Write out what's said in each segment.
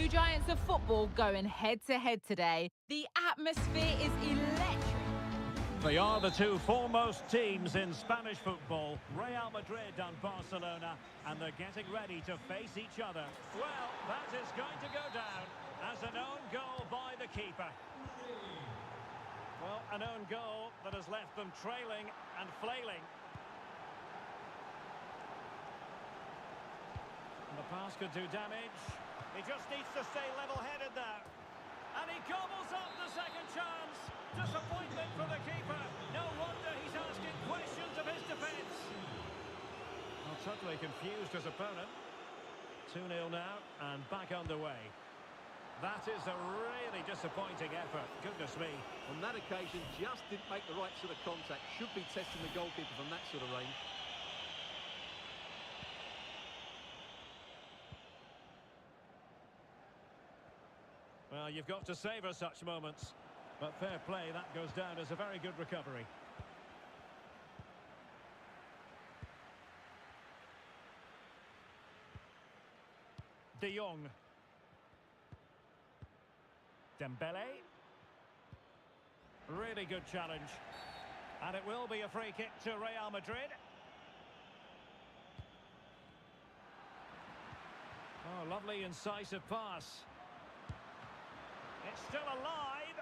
two giants of football going head-to-head today. The atmosphere is electric. They are the two foremost teams in Spanish football, Real Madrid and Barcelona, and they're getting ready to face each other. Well, that is going to go down as an own goal by the keeper. Well, an own goal that has left them trailing and flailing. And the pass could do damage. He just needs to stay level-headed now. And he gobbles up the second chance. Disappointment for the keeper. No wonder he's asking questions of his defence. Well, totally confused his opponent. 2-0 now and back underway. That is a really disappointing effort. Goodness me. On that occasion, just didn't make the right sort of contact. Should be testing the goalkeeper from that sort of range. Well, you've got to savour such moments. But fair play, that goes down as a very good recovery. De Jong. Dembele. Really good challenge. And it will be a free kick to Real Madrid. Oh, lovely incisive pass. It's still alive.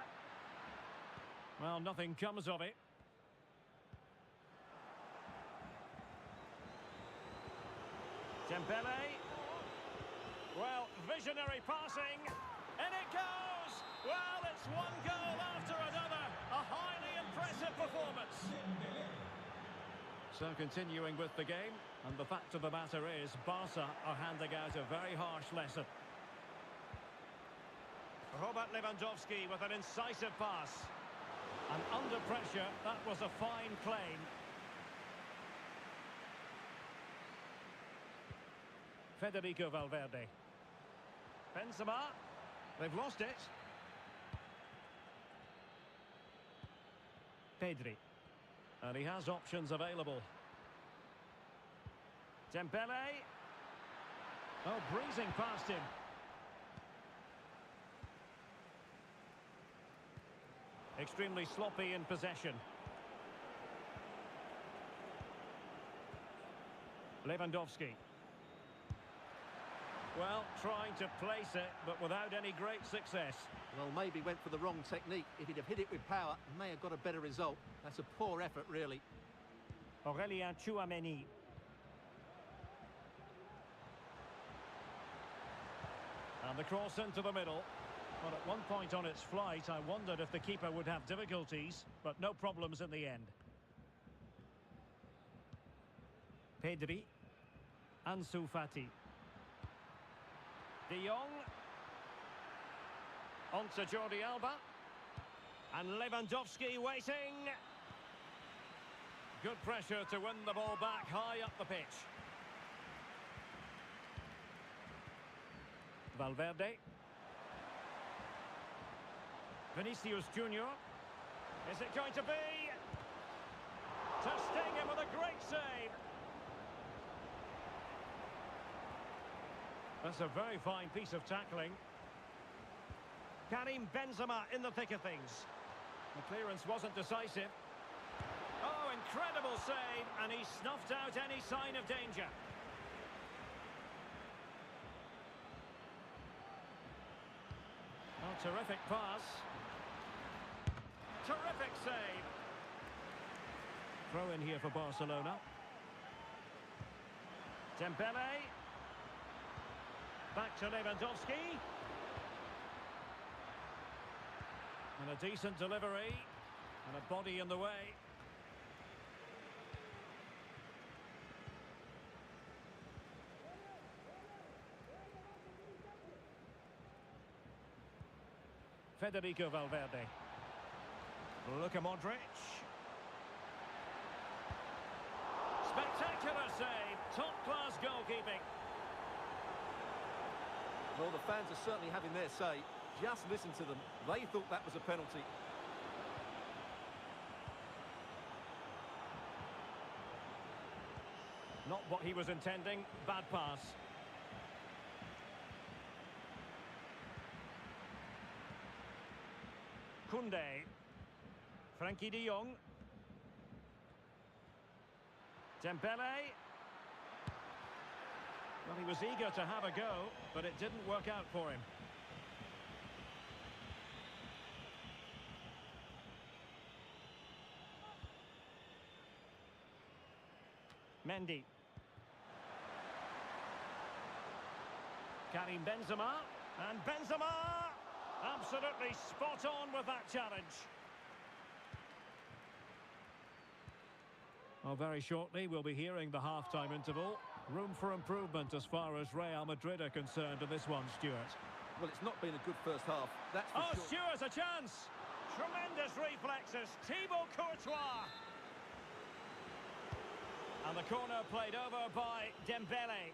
Well, nothing comes of it. Dembele. Well, visionary passing. And it goes! Well, it's one goal after another. A highly impressive performance. So continuing with the game. And the fact of the matter is, Barca are handing out a very harsh lesson. Robert Lewandowski with an incisive pass. And under pressure, that was a fine claim. Federico Valverde. Benzema. They've lost it. Pedri. And he has options available. Dembele. Oh, breezing past him. Extremely sloppy in possession. Lewandowski. Well, trying to place it, but without any great success. Well, maybe went for the wrong technique. If he'd have hit it with power, may have got a better result. That's a poor effort, really. Aurelien Tchouameni. And the cross into the middle. Well, at one point on its flight, I wondered if the keeper would have difficulties, but no problems in the end. Pedri. Ansu Fati. De Jong. On to Jordi Alba. And Lewandowski waiting. Good pressure to win the ball back high up the pitch. Valverde. Vinicius Junior. Is it going to be? Ter Stegen with a great save. That's a very fine piece of tackling. Karim Benzema in the thick of things. The clearance wasn't decisive. Oh, incredible save, and he snuffed out any sign of danger. Oh, terrific pass. Terrific save. Throw in here for Barcelona. Dembele. Back to Lewandowski. And a decent delivery. And a body in the way. Federico Valverde. Luka Modric. Spectacular save. Top-class goalkeeping. Well, the fans are certainly having their say. Just listen to them. They thought that was a penalty. Not what he was intending. Bad pass. Koundé. Frankie de Jong. Dembele. Well, he was eager to have a go, but it didn't work out for him. Mendy. Karim Benzema. And Benzema! Absolutely spot on with that challenge. Well, very shortly we'll be hearing the half-time interval. Room for improvement as far as Real Madrid are concerned in this one, Stuart. Well, it's not been a good first half, that's for sure. Stuart, a chance! Tremendous reflexes, Thibaut Courtois! And the corner played over by Dembele.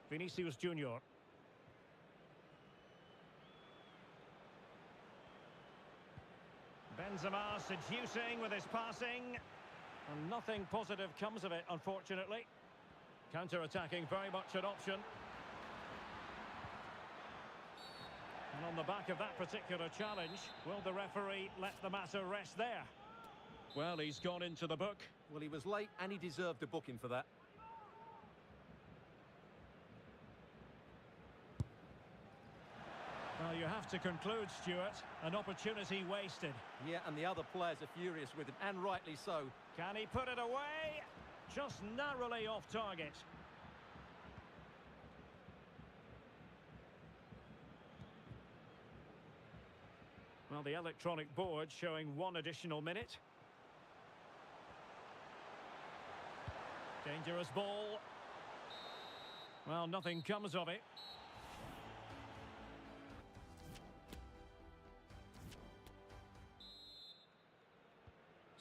Vinicius Junior. Benzema seducing with his passing. And nothing positive comes of it, unfortunately. Counter-attacking, very much an option. And on the back of that particular challenge, will the referee let the matter rest there? Well, he's gone into the book. Well, he was late and he deserved a booking for that. Well, you have to conclude, Stuart, an opportunity wasted. Yeah, and the other players are furious with him, and rightly so. Can he put it away? Just narrowly off target. Well, the electronic board showing one additional minute. Dangerous ball. Well, nothing comes of it.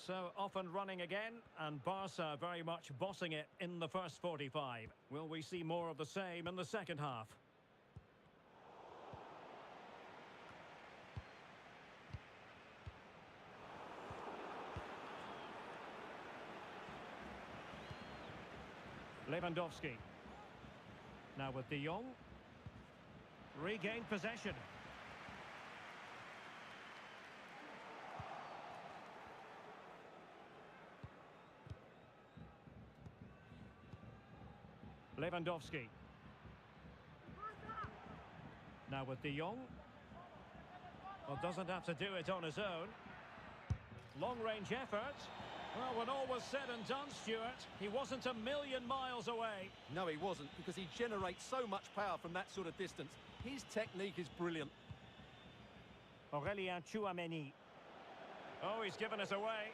So, off and running again, and Barca very much bossing it in the first 45. Will we see more of the same in the second half? Lewandowski. Now with de Jong. Regained possession. Lewandowski. Now with de Jong. Well, doesn't have to do it on his own. Long-range effort. Well, when all was said and done, Stuart, he wasn't a million miles away. No, he wasn't, because he generates so much power from that sort of distance. His technique is brilliant. Aurélien Tchouameni. Oh, he's given us away.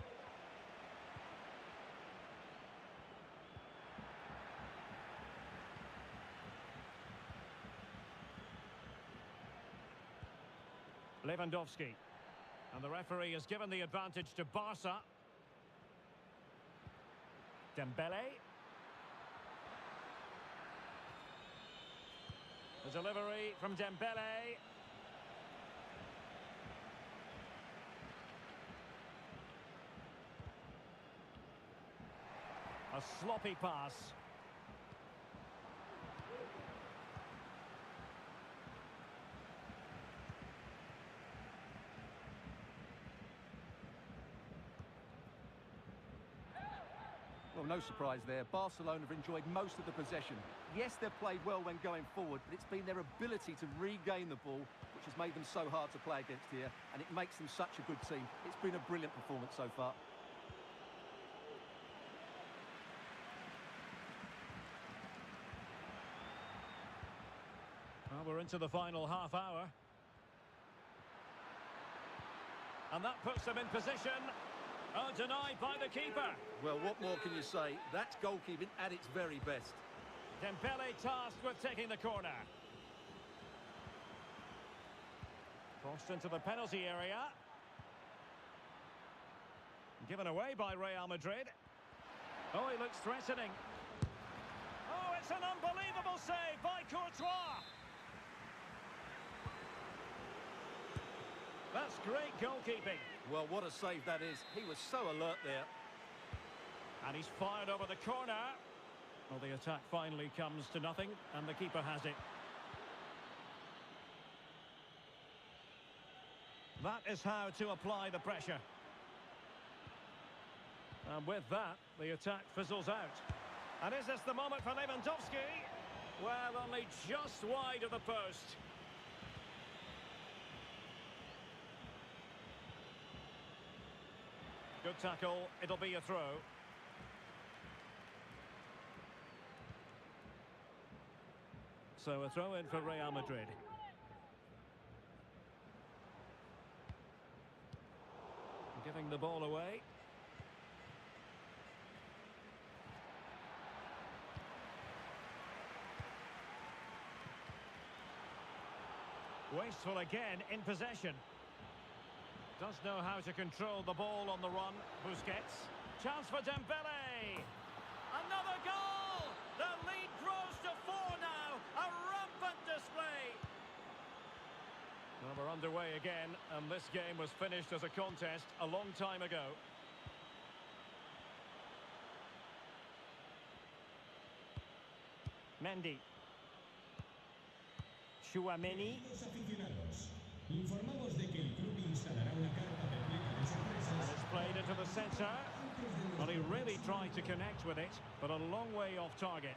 Lewandowski. And the referee has given the advantage to Barca. Dembele. The delivery from Dembele. A sloppy pass. Well, no surprise there. Barcelona have enjoyed most of the possession. Yes, they've played well when going forward, but it's been their ability to regain the ball which has made them so hard to play against here, and it makes them such a good team. It's been a brilliant performance so far. Well, we're into the final half hour. And that puts them in position. Oh, denied by the keeper. Well, what more can you say? That's goalkeeping at its very best. Dembele tasked with taking the corner. Crossed into the penalty area. Given away by Real Madrid. Oh, he looks threatening. Oh, it's an unbelievable save by Courtois. That's great goalkeeping. Well, what a save that is. He was so alert there. And he's fired over the corner. Well, the attack finally comes to nothing, and the keeper has it. That is how to apply the pressure. And with that, the attack fizzles out. And is this the moment for Lewandowski? Well, only just wide of the post. Good tackle, it'll be a throw. So a throw in for Real Madrid. Giving the ball away. Wasteful again in possession. Does know how to control the ball on the run. Busquets. Chance for Dembele. Another goal! The lead grows to 4 now. A rampant display. Well, we're underway again, and this game was finished as a contest a long time ago. Mendy. Tchouaméni. Informamos de que el club instalará una carpa perpetua de sorpresas. It's played into the centre. Well, he really tried to connect with it, but a long way off target.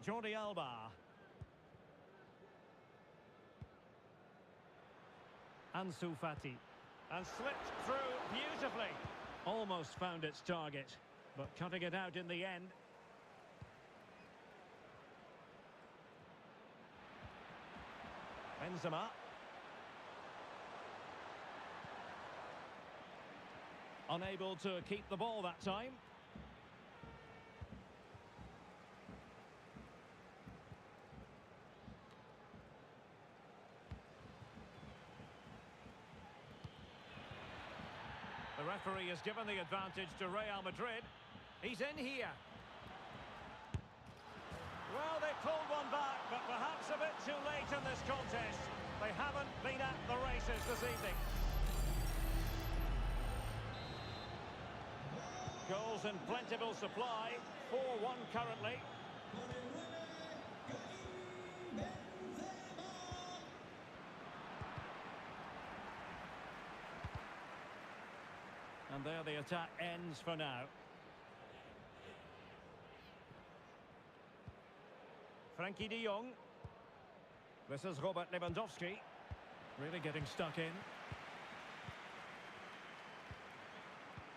Jordi Alba. Ansu Fati. And slipped through beautifully. Almost found its target, but cutting it out in the end. Benzema. Unable to keep the ball that time. The referee has given the advantage to Real Madrid. He's in here. Well, they pulled one back, but perhaps a bit too late in this contest. They haven't been at the races this evening. Goals in plentiful supply. 4-1 currently. And there the attack ends for now. Frankie de Jong. This is Robert Lewandowski. Really getting stuck in.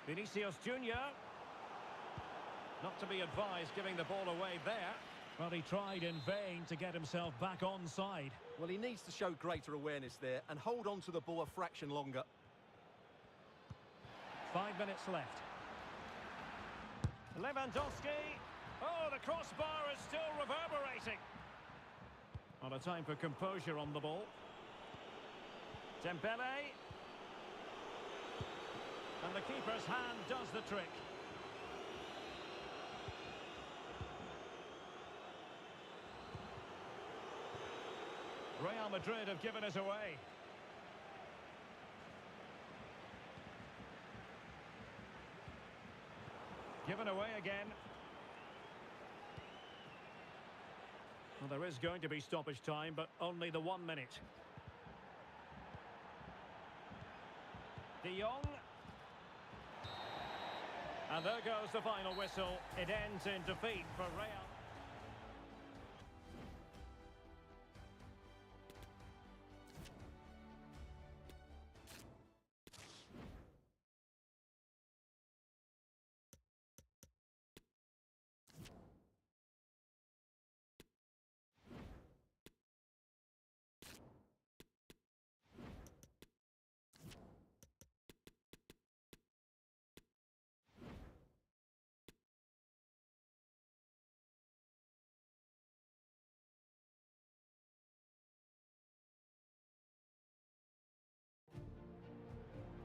Vinicius Junior. Not to be advised giving the ball away there. Well, he tried in vain to get himself back onside. Well, he needs to show greater awareness there and hold on to the ball a fraction longer. 5 minutes left. Lewandowski. Oh, the crossbar is still reverberating. On a time for composure on the ball. Dembele. And the keeper's hand does the trick. Real Madrid have given it away. Given away again. Well, there is going to be stoppage time, but only the 1 minute. De Jong. And there goes the final whistle. It ends in defeat for Real.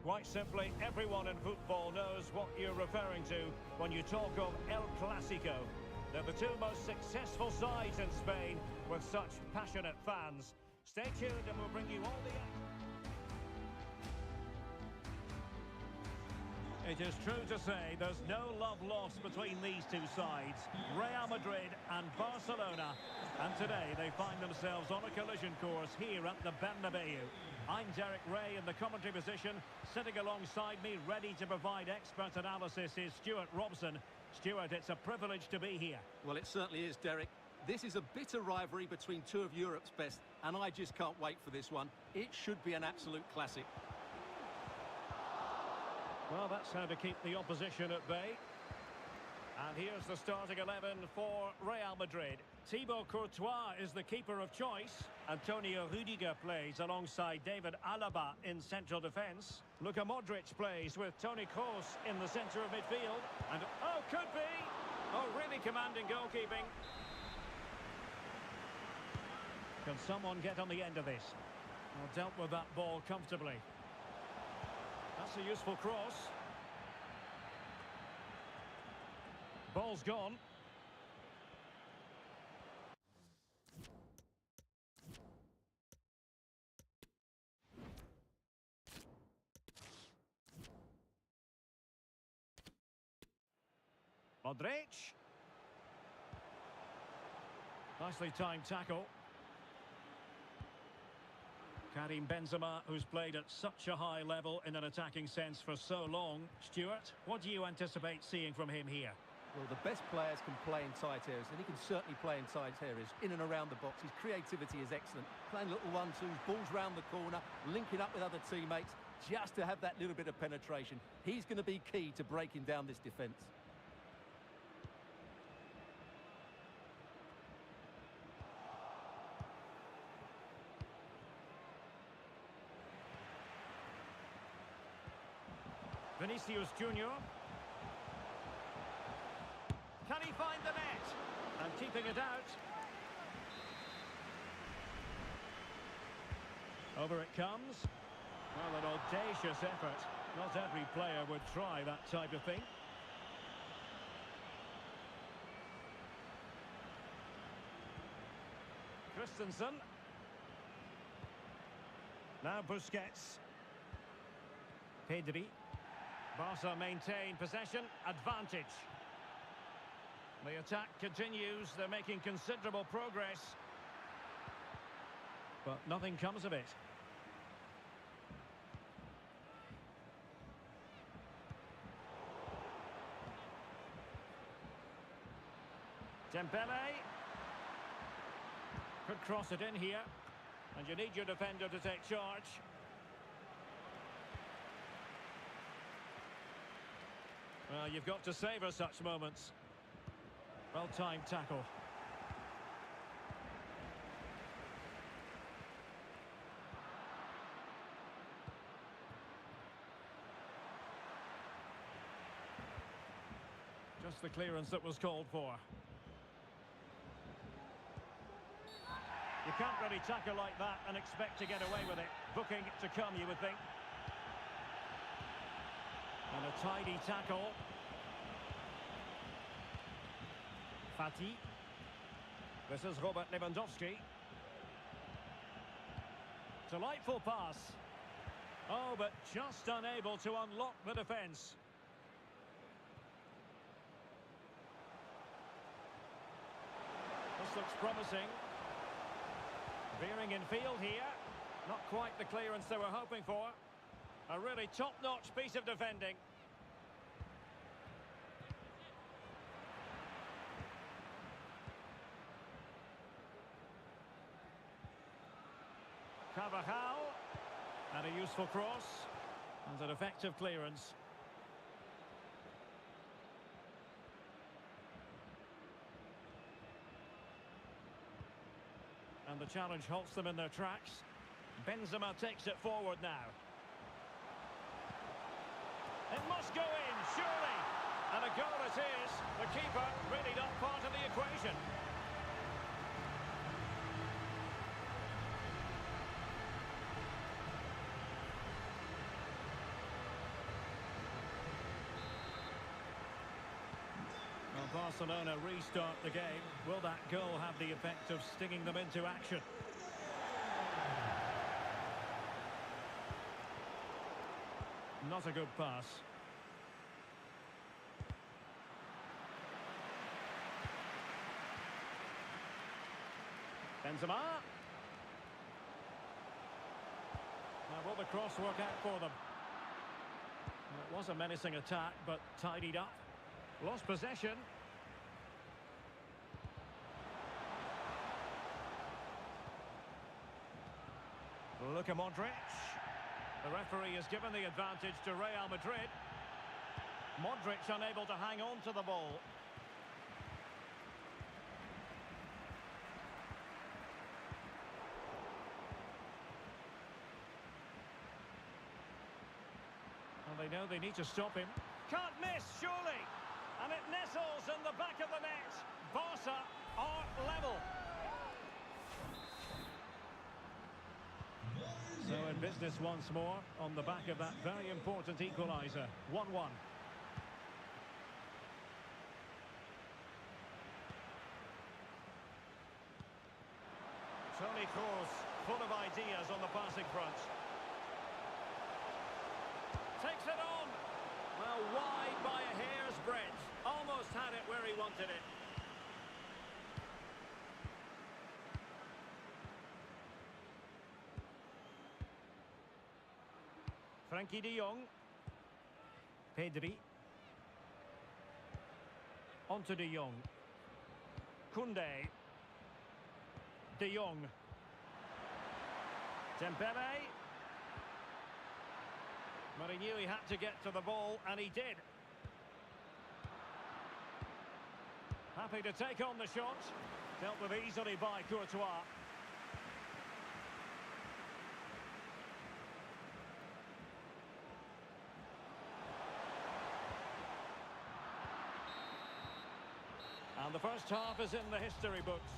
Quite simply, everyone in football knows what you're referring to when you talk of El Clasico. They're the two most successful sides in Spain with such passionate fans. Stay tuned and we'll bring you all the action. It is true to say there's no love lost between these two sides, Real Madrid and Barcelona. And today they find themselves on a collision course here at the Bernabeu. I'm Derek Ray in the commentary position. Sitting alongside me, ready to provide expert analysis, is Stuart Robson. Stuart, it's a privilege to be here. Well, it certainly is, Derek. This is a bitter rivalry between two of Europe's best, and I just can't wait for this one. It should be an absolute classic. Well, that's how to keep the opposition at bay. And here's the starting 11 for Real Madrid. Thibaut Courtois is the keeper of choice. Antonio Rudiger plays alongside David Alaba in central defence. Luka Modric plays with Toni Kroos in the centre of midfield. And, oh, could be! Oh, really commanding goalkeeping. Can someone get on the end of this? Well, dealt with that ball comfortably. That's a useful cross. Ball's gone. Modric. Nicely timed tackle. Karim Benzema, who's played at such a high level in an attacking sense for so long. Stuart, what do you anticipate seeing from him here? Well, the best players can play in tight areas, and he can certainly play in tight areas, in and around the box. His creativity is excellent. Playing little one-twos, balls round the corner, linking up with other teammates, just to have that little bit of penetration. He's going to be key to breaking down this defence. Vinicius Junior. Can he find the net? And keeping it out. Over it comes. Well, an audacious effort. Not every player would try that type of thing. Christensen. Now Busquets. Pedri. Barca maintain possession, advantage. The attack continues, they're making considerable progress. But nothing comes of it. Dembele. Could cross it in here. And you need your defender to take charge. Well, you've got to savour such moments. Well-timed tackle. Just the clearance that was called for. You can't really tackle like that and expect to get away with it. Booking to come, you would think. And a tidy tackle. Fati. This is Robert Lewandowski. Delightful pass. Oh, but just unable to unlock the defence. This looks promising. Veering in field here. Not quite the clearance they were hoping for. A really top-notch piece of defending. Carvajal. And a useful cross. And an effective clearance. And the challenge halts them in their tracks. Benzema takes it forward now. It must go in, surely. And a goal it is. The keeper really not part of the equation. Well, Barcelona restart the game. Will that goal have the effect of stinging them into action? Not a good pass. Benzema. Now, will the cross work out for them? Well, it was a menacing attack, but tidied up. Lost possession. Luka Modric. The referee has given the advantage to Real Madrid. Modric unable to hang on to the ball. And they know they need to stop him. Can't miss, surely. And it nestles in the back of the net. Barca are level. So in business once more on the back of that very important equaliser. 1-1. Toni Kroos, full of ideas on the passing front. Takes it on. Well, wide by a hair's breadth. Almost had it where he wanted it. Frankie de Jong. Pedri. Onto de Jong. Koundé. De Jong. Dembele. But he knew he had to get to the ball, and he did. Happy to take on the shot. Dealt with easily by Courtois. And the first half is in the history books.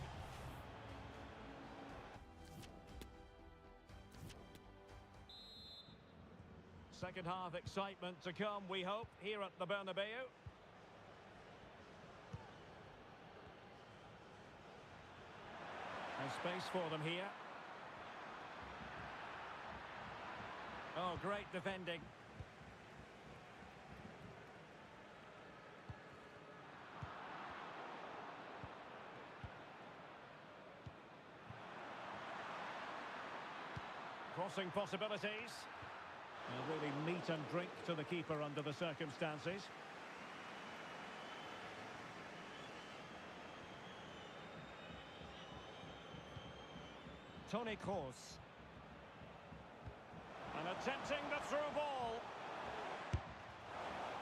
Second half excitement to come, we hope, here at the Bernabeu. And space for them here. Oh, great defending. Crossing possibilities. Really meat and drink to the keeper under the circumstances. Toni Kroos. And attempting the through ball.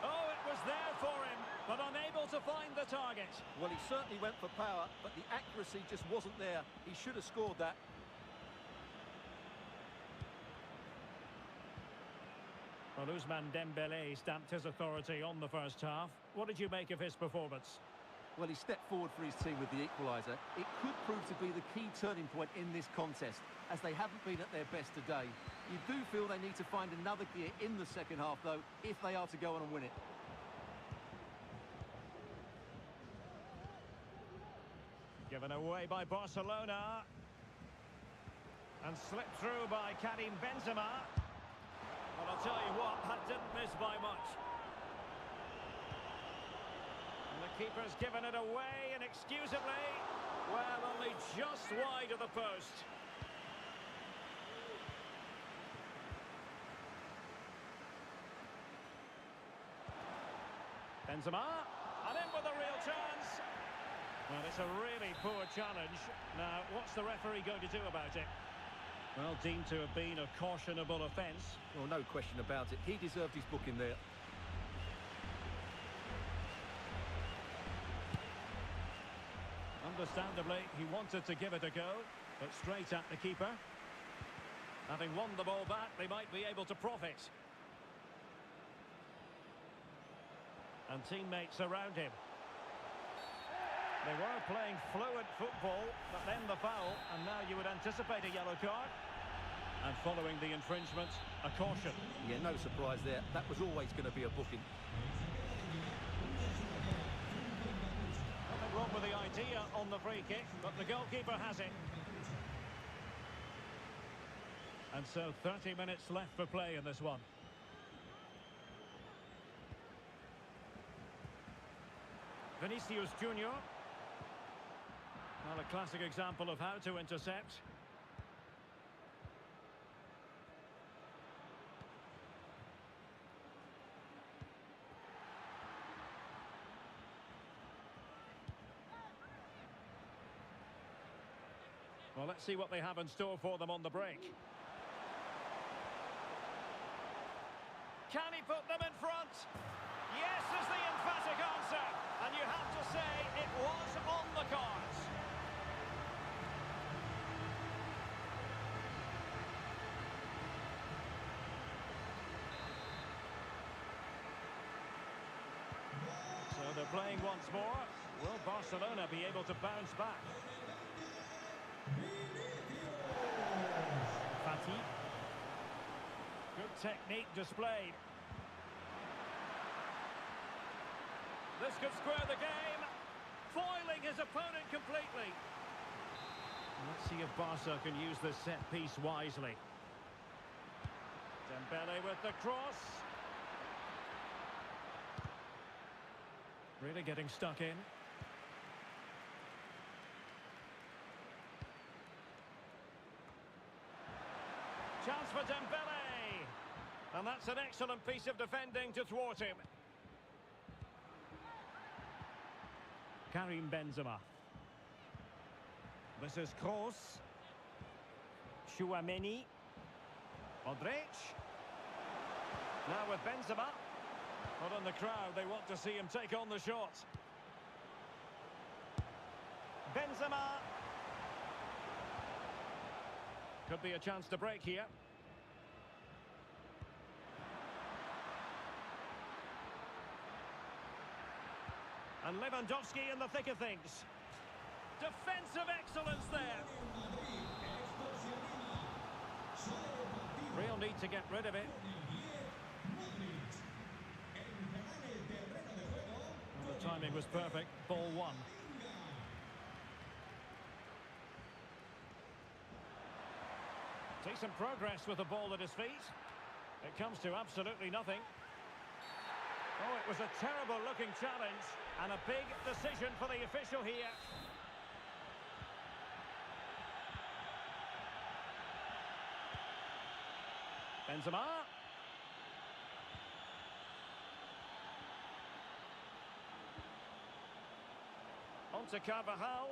Oh, it was there for him, but unable to find the target. Well, he certainly went for power, but the accuracy just wasn't there. He should have scored that. Well, Ousmane Dembele stamped his authority on the first half. What did you make of his performance? Well, he stepped forward for his team with the equaliser. It could prove to be the key turning point in this contest, as they haven't been at their best today. You do feel they need to find another gear in the second half, though, if they are to go on and win it. Given away by Barcelona. And slipped through by Karim Benzema. Well, I'll tell you what, that didn't miss by much. And the keeper's given it away inexcusably. Well, only just wide of the post. Benzema, and in with a real chance. Well, it's a really poor challenge. Now, what's the referee going to do about it? Well, deemed to have been a cautionable offence. Well, no question about it. He deserved his booking there. Understandably, he wanted to give it a go, but straight at the keeper. Having won the ball back, they might be able to profit. And teammates around him. They were playing fluent football, but then the foul, and now you would anticipate a yellow card. And following the infringement, a caution. Yeah, no surprise there. That was always going to be a booking. Nothing wrong with the idea on the free kick, but the goalkeeper has it. And so 30 minutes left for play in this one. Vinicius Junior. Well, A classic example of how to intercept. Well, let's see what they have in store for them on the break. Can he put them in front? Yes is the emphatic answer. And you have to say it was on the cards. So they're playing once more. Will Barcelona be able to bounce back? Fati. Good technique displayed. This could square the game. Foiling his opponent completely. Let's see if Barca can use this set piece wisely. Dembele with the cross. Really getting stuck in. Chance for Dembele. And that's an excellent piece of defending to thwart him. Karim Benzema. This is Kroos. Chouameni. Modric. Now with Benzema. Not in the crowd, they want to see him take on the shot. Benzema. Could be a chance to break here. And Lewandowski in the thick of things. Defensive excellence there. Real need to get rid of it. Well, the timing was perfect. Ball one. Decent progress with the ball at his feet. It comes to absolutely nothing. Oh, it was a terrible-looking challenge and a big decision for the official here. Benzema. On to Carvajal.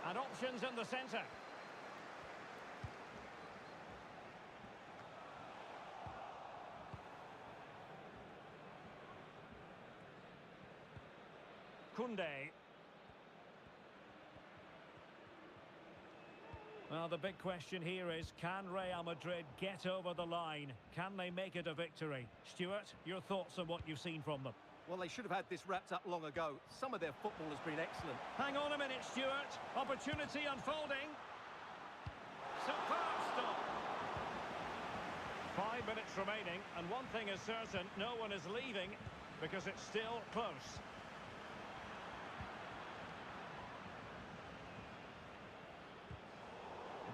And options in the centre. Koundé. Well, the big question here is, can Real Madrid get over the line? Can they make it a victory? Stuart, your thoughts on what you've seen from them? Well, they should have had this wrapped up long ago. Some of their football has been excellent. Hang on a minute, Stuart. Opportunity unfolding. Superb stop. 5 minutes remaining, and one thing is certain, no one is leaving because it's still close.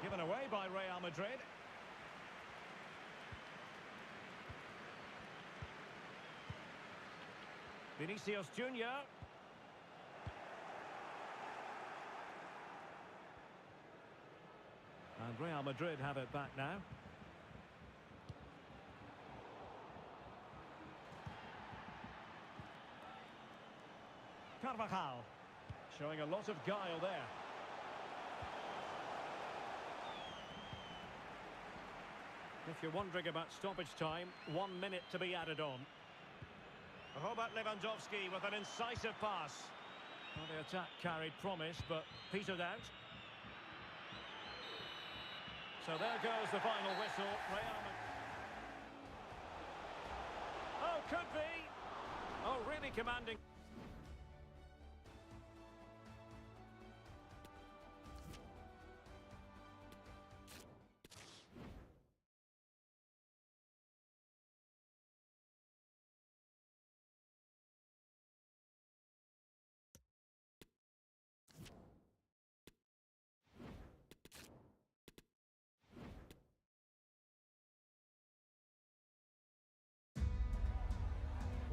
Given away by Real Madrid. Vinicius Junior. And Real Madrid have it back now. Carvajal. Showing a lot of guile there. If you're wondering about stoppage time, 1 minute to be added on. Robert Lewandowski with an incisive pass. Well, the attack carried promise, but petered out. So there goes the final whistle. Real Madrid. Oh, could be. Oh, really commanding.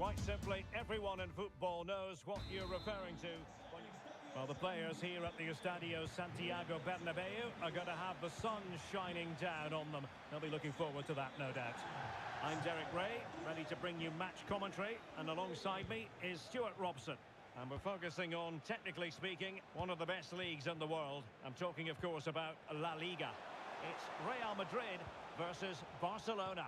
Quite simply, everyone in football knows what you're referring to. Well, the players here at the Estadio Santiago Bernabeu are going to have the sun shining down on them. They'll be looking forward to that, no doubt. I'm Derek Ray, ready to bring you match commentary, and alongside me is Stuart Robson. And we're focusing on, technically speaking, one of the best leagues in the world. I'm talking, of course, about La Liga. It's Real Madrid versus Barcelona.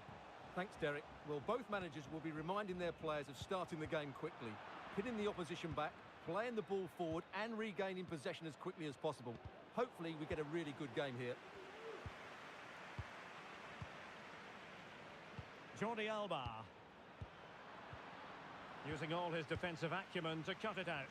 Thanks, Derek. Well, both managers will be reminding their players of starting the game quickly, pinning the opposition back, playing the ball forward and regaining possession as quickly as possible. Hopefully, we get a really good game here. Jordi Alba. Using all his defensive acumen to cut it out.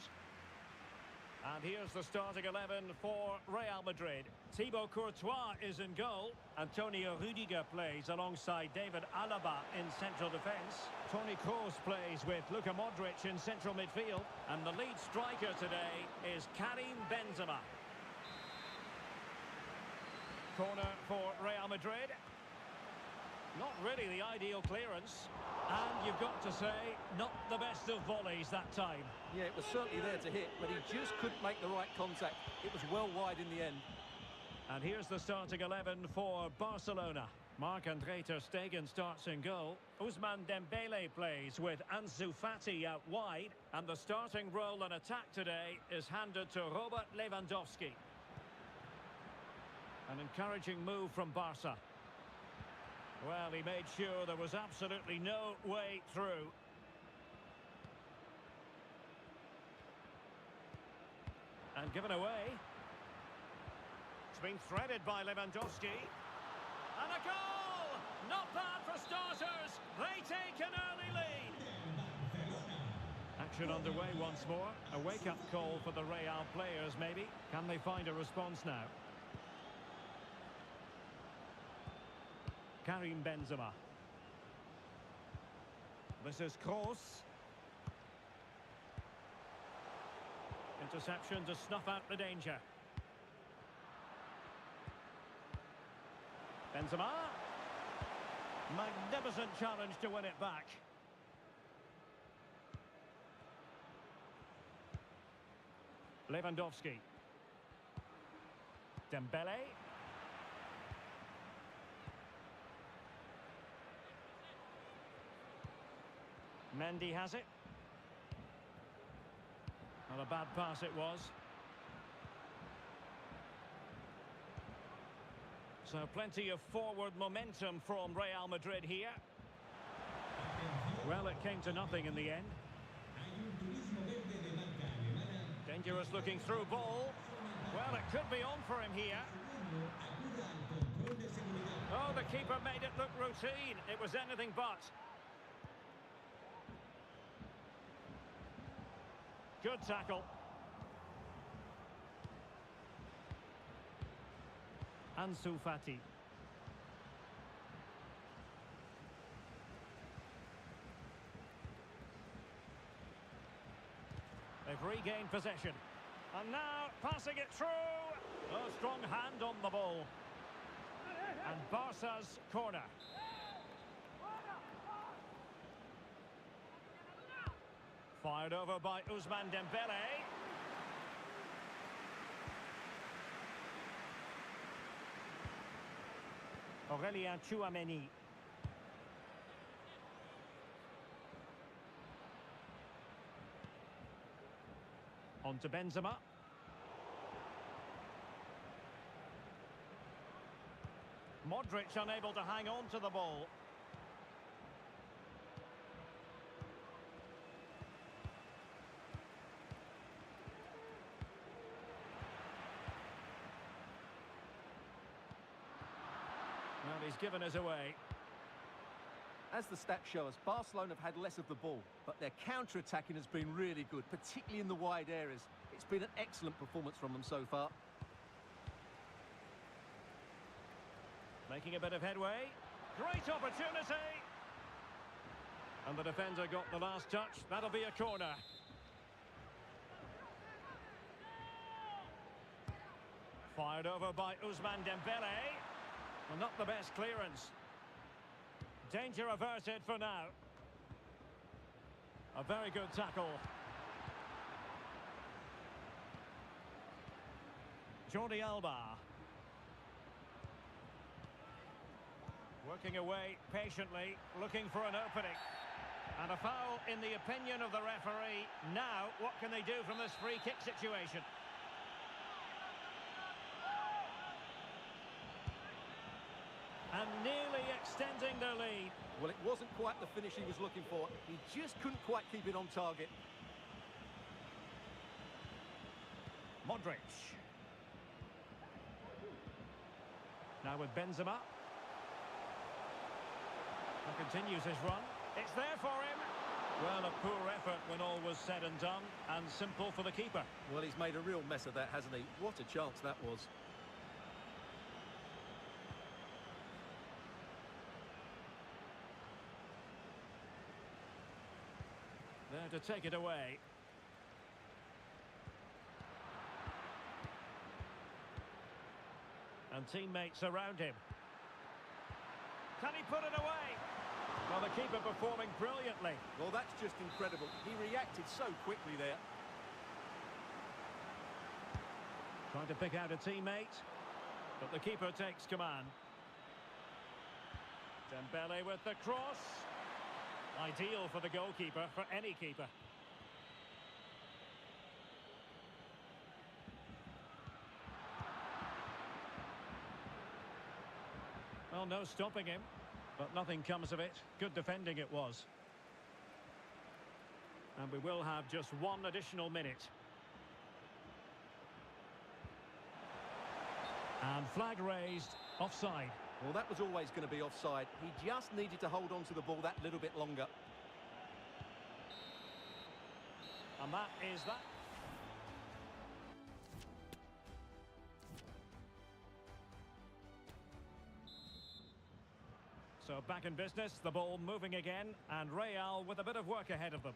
And here's the starting 11 for Real Madrid. Thibaut Courtois is in goal. Antonio Rudiger plays alongside David Alaba in central defence. Toni Kroos plays with Luka Modric in central midfield. And the lead striker today is Karim Benzema. Corner for Real Madrid. Not really the ideal clearance. And you've got to say, not the best of volleys that time. Yeah, it was certainly there to hit, but he just couldn't make the right contact. It was well wide in the end. And here's the starting 11 for Barcelona. Marc-Andre ter Stegen starts in goal. Ousmane Dembele plays with Ansu Fati out wide. And the starting role in attack today is handed to Robert Lewandowski. An encouraging move from Barca. Well, he made sure there was absolutely no way through. And given away. It's been threaded by Lewandowski. And a goal! Not bad for starters. They take an early lead. Action underway once more. A wake-up call for the Real players, maybe. Can they find a response now? Karim Benzema. This is Kroos. Interception to snuff out the danger. Benzema. Magnificent challenge to win it back. Lewandowski. Dembele. Mendy has it. Not a bad pass it was. So plenty of forward momentum from Real Madrid here. Well, it came to nothing in the end. Dangerous looking through ball. Well, it could be on for him here. Oh, the keeper made it look routine. It was anything but. Good tackle. Ansu Fati. They've regained possession. And now passing it through. A strong hand on the ball. And Barca's corner. Fired over by Ousmane Dembele. Aurélien Tchouameni. On to Benzema. Modric unable to hang on to the ball. Well, he's given us away. As the stats show us, Barcelona have had less of the ball, but their counter-attacking has been really good, particularly in the wide areas. It's been an excellent performance from them so far. Making a bit of headway. Great opportunity. And the defender got the last touch. That'll be a corner. Fired over by Ousmane Dembele. Well, not the best clearance. Danger averted for now. A very good tackle. Jordi Alba. Working away patiently, looking for an opening. And a foul in the opinion of the referee. Now, what can they do from this free kick situation? And nearly extending their lead. Well, it wasn't quite the finish he was looking for. He just couldn't quite keep it on target. Modric. Now with Benzema. And continues his run. It's there for him. Well, a poor effort when all was said and done, and simple for the keeper. Well, he's made a real mess of that, hasn't he? What a chance that was. There to take it away. And teammates around him. Can he put it away? Well, the keeper performing brilliantly. Well, that's just incredible. He reacted so quickly there. Trying to pick out a teammate, but the keeper takes command. Dembele with the cross. Ideal for the goalkeeper, for any keeper. Well, no stopping him, but nothing comes of it. Good defending it was. And we will have just one additional minute. And flag raised, offside. Well, that was always going to be offside. He just needed to hold on to the ball that little bit longer. And that is that. So back in business, the ball moving again, and Real with a bit of work ahead of them.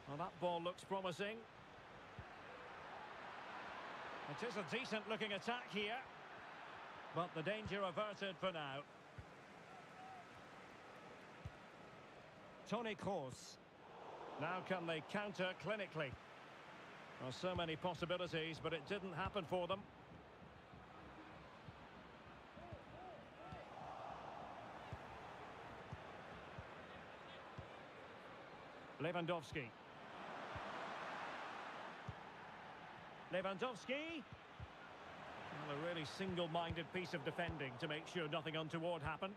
Well, that ball looks promising. It is a decent looking attack here, but the danger averted for now. Toni Kroos. Now can they counter clinically? Well, so many possibilities, but it didn't happen for them. Lewandowski. Lewandowski. Well, a really single-minded piece of defending to make sure nothing untoward happened.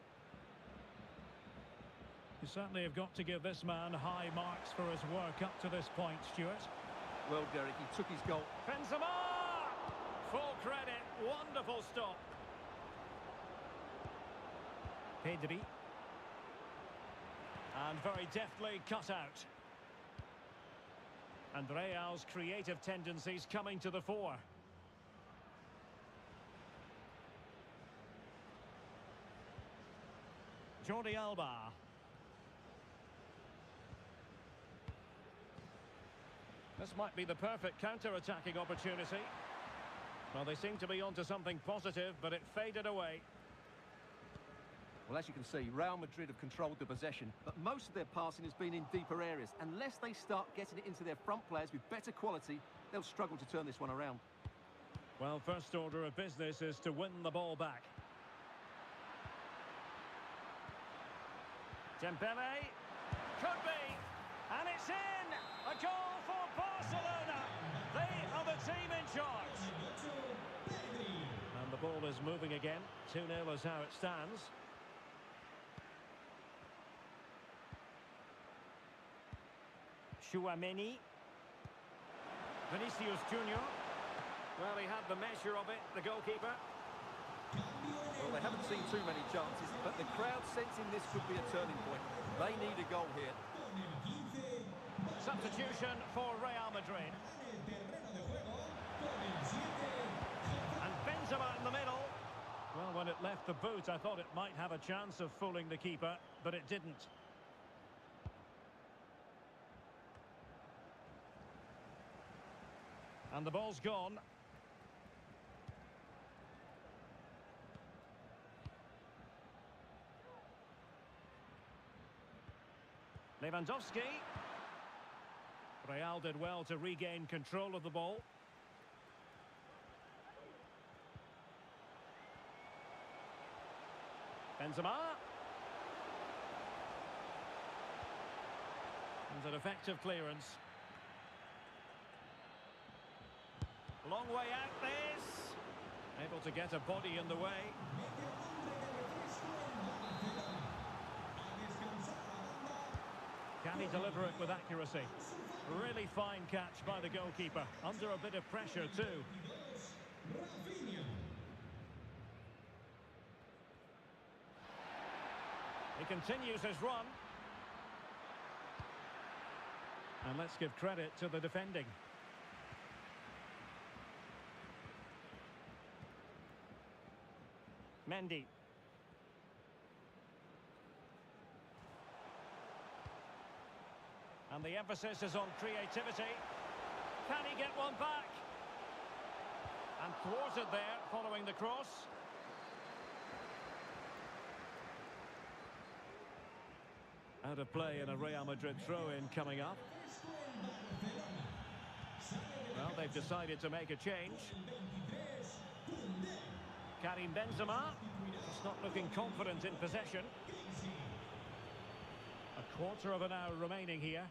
You certainly have got to give this man high marks for his work up to this point, Stuart. Well, Derek, he took his goal. Benzema! Full credit, wonderful stop. Pedri. And very deftly cut out. And Real's creative tendencies coming to the fore. Jordi Alba. This might be the perfect counter-attacking opportunity. Well, they seem to be onto something positive, but it faded away. Well, as you can see, Real Madrid have controlled the possession, but most of their passing has been in deeper areas. Unless they start getting it into their front players with better quality, they'll struggle to turn this one around. Well, first order of business is to win the ball back. Dembele. Could be. And it's in! A goal for Barcelona! They are the team in charge. And the ball is moving again. 2-0 is how it stands. Chouameni. Vinicius Junior. Well, he had the measure of it, the goalkeeper. Well, they haven't seen too many chances, but the crowd sensing this could be a turning point. They need a goal here. Substitution for Real Madrid. And Benzema in the middle. Well, when it left the boot, I thought it might have a chance of fooling the keeper, but it didn't. And the ball's gone. Lewandowski. Real did well to regain control of the ball. Benzema. And an effective clearance. Long way out this. Able to get a body in the way. Can he deliver it with accuracy? Really fine catch by the goalkeeper. Under a bit of pressure too. He continues his run. And let's give credit to the defending. Mendy. And the emphasis is on creativity. Can he get one back? And thwarted there following the cross. Out of play and a Real Madrid throw-in coming up. Well, they've decided to make a change. Karim Benzema, just not looking confident in possession. A quarter of an hour remaining here.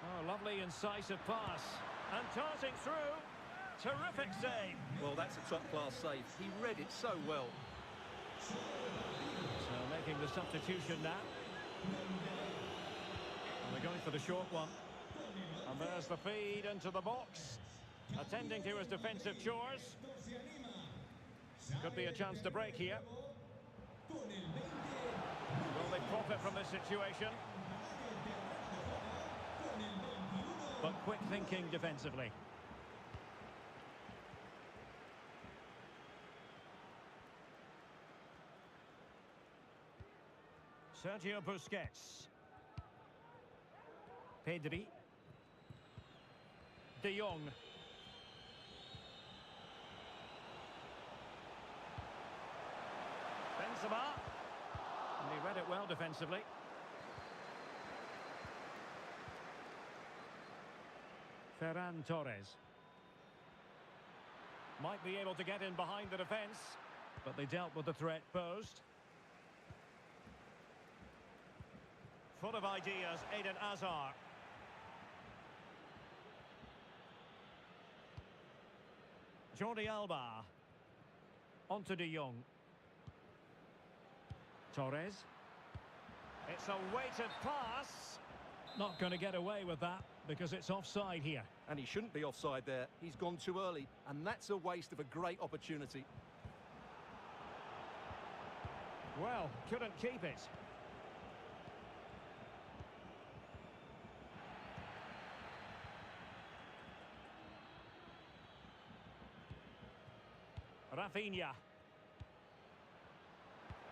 Oh, lovely incisive pass. And darting through. Terrific save. Well, that's a top-class save. He read it so well. So making the substitution now. And they're going for the short one. And there's the feed into the box. Attending to his defensive chores. Could be a chance to break here. Will they profit from this situation? But quick thinking defensively. Sergio Busquets. Pedri. De Jong. Benzema. And he read it well defensively. Ferran Torres. Might be able to get in behind the defence, but they dealt with the threat posed. Full of ideas, Eden Hazard. Jordi Alba. On to De Jong. Torres. It's a weighted pass. Not going to get away with that because it's offside here. And he shouldn't be offside there. He's gone too early, and that's a waste of a great opportunity. Well, couldn't keep it. Rafinha.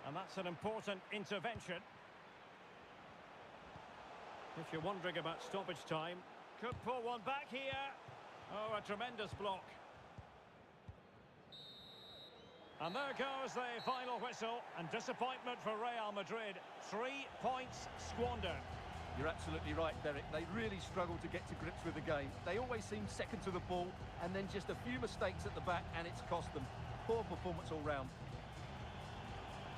And that's an important intervention. If you're wondering about stoppage time, could pull one back here. Oh, a tremendous block. And there goes the final whistle. And disappointment for Real Madrid. 3 points squandered. You're absolutely right, Derek. They really struggled to get to grips with the game. They always seem second to the ball, and then just a few mistakes at the back, and it's cost them. Poor performance all round.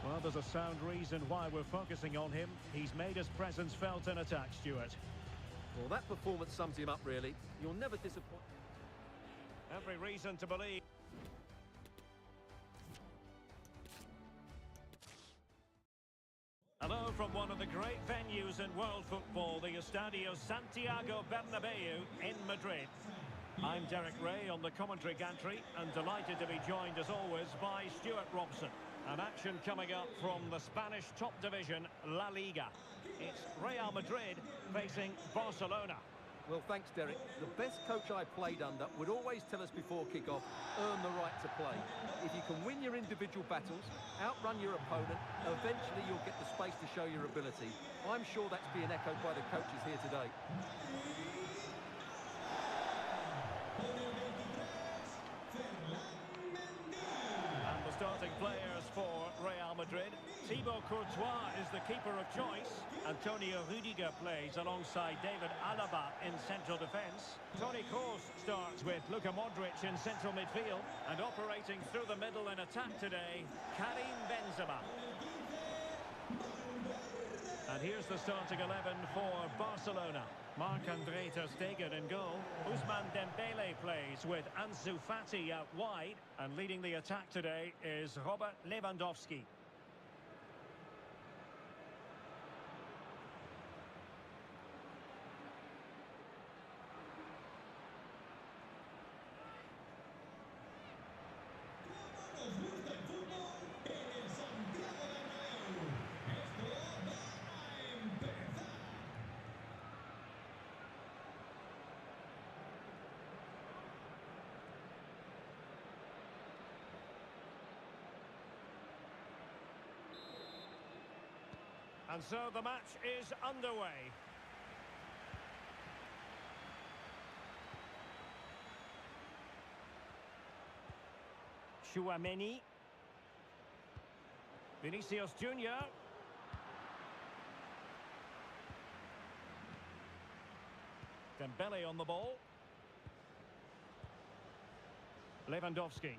Well, there's a sound reason why we're focusing on him. He's made his presence felt in attack, Stuart. Well, that performance sums him up, really. You'll never disappoint. Every reason to believe. Hello from one of the great venues in world football, the Estadio Santiago Bernabeu in Madrid. I'm Derek Ray on the commentary gantry and delighted to be joined as always by Stuart Robson. An action coming up from the Spanish top division, La Liga. It's Real Madrid facing Barcelona. Well, thanks, Derek. The best coach I played under would always tell us before kick-off, earn the right to play. If you can win your individual battles, outrun your opponent, eventually you'll get the space to show your ability. I'm sure that's being echoed by the coaches here today. And the starting players for Real Madrid. Thibaut Courtois is the keeper of choice. Antonio Rudiger plays alongside David Alaba in central defence. Toni Kroos starts with Luka Modric in central midfield. And operating through the middle in attack today, Karim Benzema. And here's the starting 11 for Barcelona. Marc-André ter Stegen in goal. Ousmane Dembele plays with Ansu Fati out wide. And leading the attack today is Robert Lewandowski. Nos gusta el fútbol en el Santiago Bernabéu. Esto va a empezar. And so the match is underway. Chouameni. Vinicius Junior. Dembele on the ball. Lewandowski.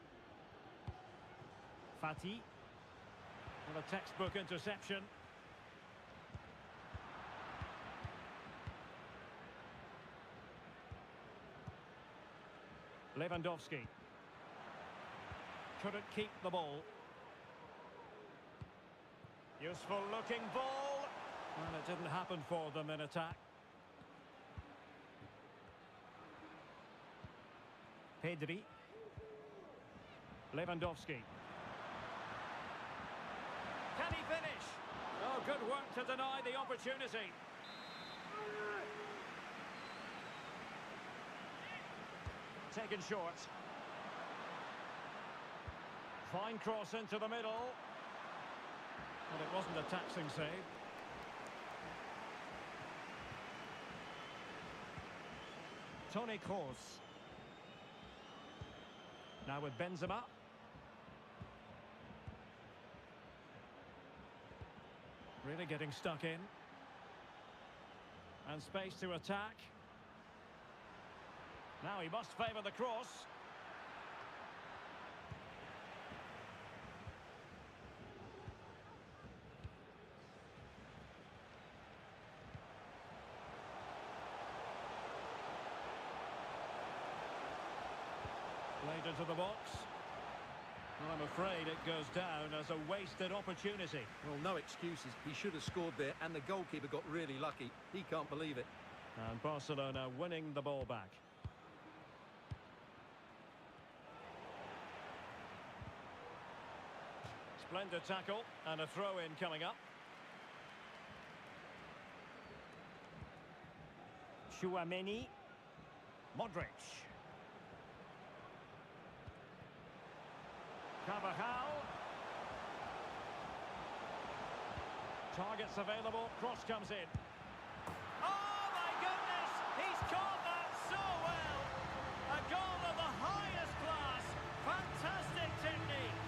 Fati. And a textbook interception. Lewandowski. Couldn't keep the ball. Useful looking ball. And it didn't happen for them in attack. Pedri. Lewandowski. Can he finish? Oh, good work to deny the opportunity. Taken short. Fine cross into the middle. But it wasn't a taxing save. Toni Kroos. Now with Benzema. Really getting stuck in. And space to attack. Now he must favour the cross. Played into the box. Well, I'm afraid it goes down as a wasted opportunity. Well, no excuses. He should have scored there, and the goalkeeper got really lucky. He can't believe it. And Barcelona winning the ball back. Splendid tackle and a throw-in coming up. Chouameni. Modric. Carvajal. Targets available, cross comes in. Oh my goodness! He's caught that so well! A goal of the highest class! Fantastic technique!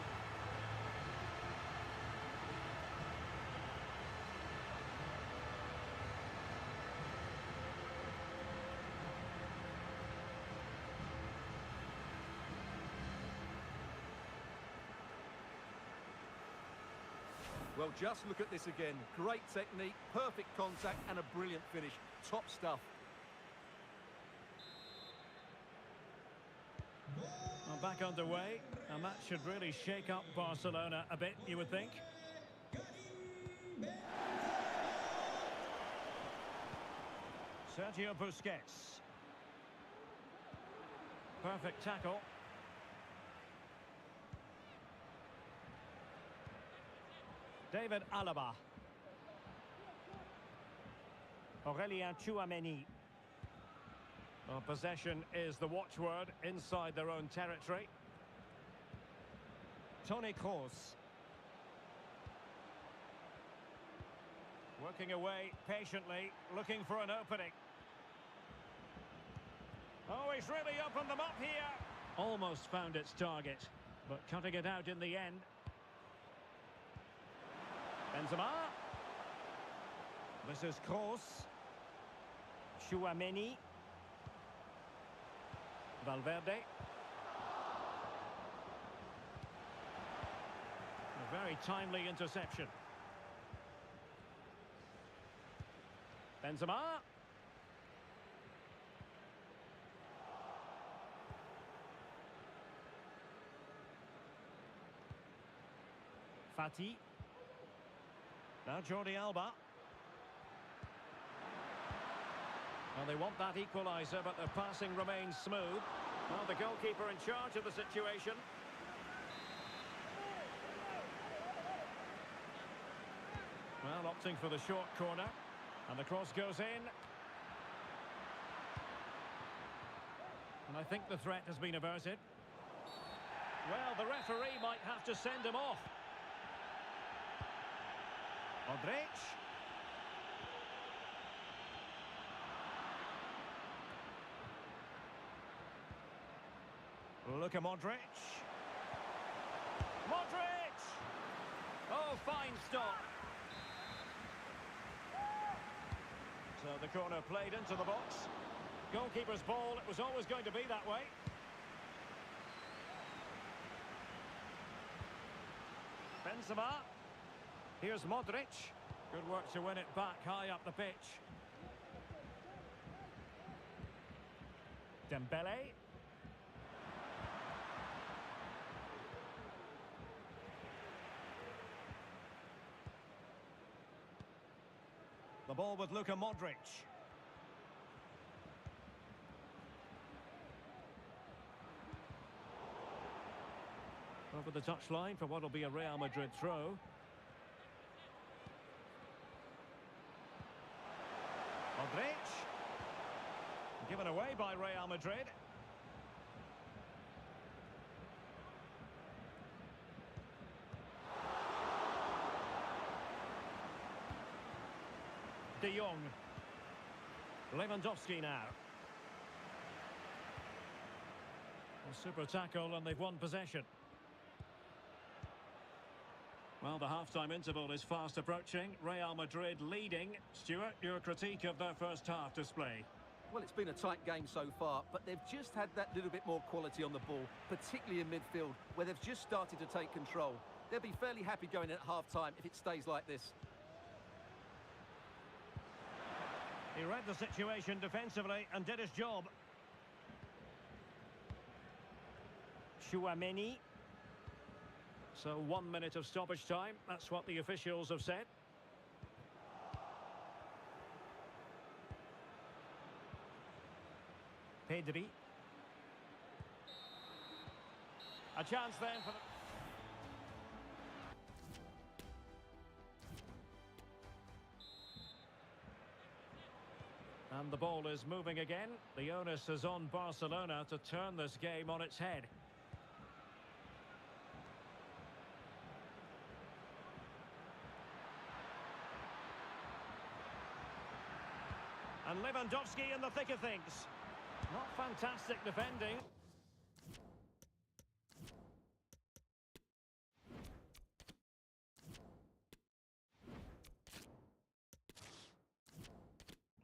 Well, just look at this again. Great technique, perfect contact, and a brilliant finish. Top stuff. Well, back underway, and that should really shake up Barcelona a bit, you would think. Sergio Busquets. Perfect tackle. David Alaba. Aurelien Chouameni. Well, possession is the watchword inside their own territory. Toni Kroos. Working away patiently, looking for an opening. Oh, he's really opened them up here. Almost found its target, but cutting it out in the end. Benzema. This is Kroos. Chouameni. Valverde. A very timely interception. Benzema. Fati. Now Jordi Alba. Well, they want that equaliser, but the passing remains smooth. Well, the goalkeeper in charge of the situation. Well, opting for the short corner. And the cross goes in. And I think the threat has been averted. Well, the referee might have to send him off. Modric. Look at Modric. Modric! Oh, fine stop. So the corner played into the box. Goalkeeper's ball, it was always going to be that way. Benzema. Here's Modric. Good work to win it back high up the pitch. Dembele. The ball with Luka Modric. Over the touchline for what will be a Real Madrid throw. Modric. Given away by Real Madrid. De Jong. Lewandowski now. A super tackle and they've won possession. Well, the half-time interval is fast approaching. Real Madrid leading. Stuart, your critique of their first half display. Well, it's been a tight game so far, but they've just had that little bit more quality on the ball, particularly in midfield, where they've just started to take control. They'll be fairly happy going in at half-time if it stays like this. He read the situation defensively and did his job. Chouameni. So 1 minute of stoppage time. That's what the officials have said. Pedri. A chance then for the... And the ball is moving again. The onus is on Barcelona to turn this game on its head. And Lewandowski in the thick of things. Not fantastic defending.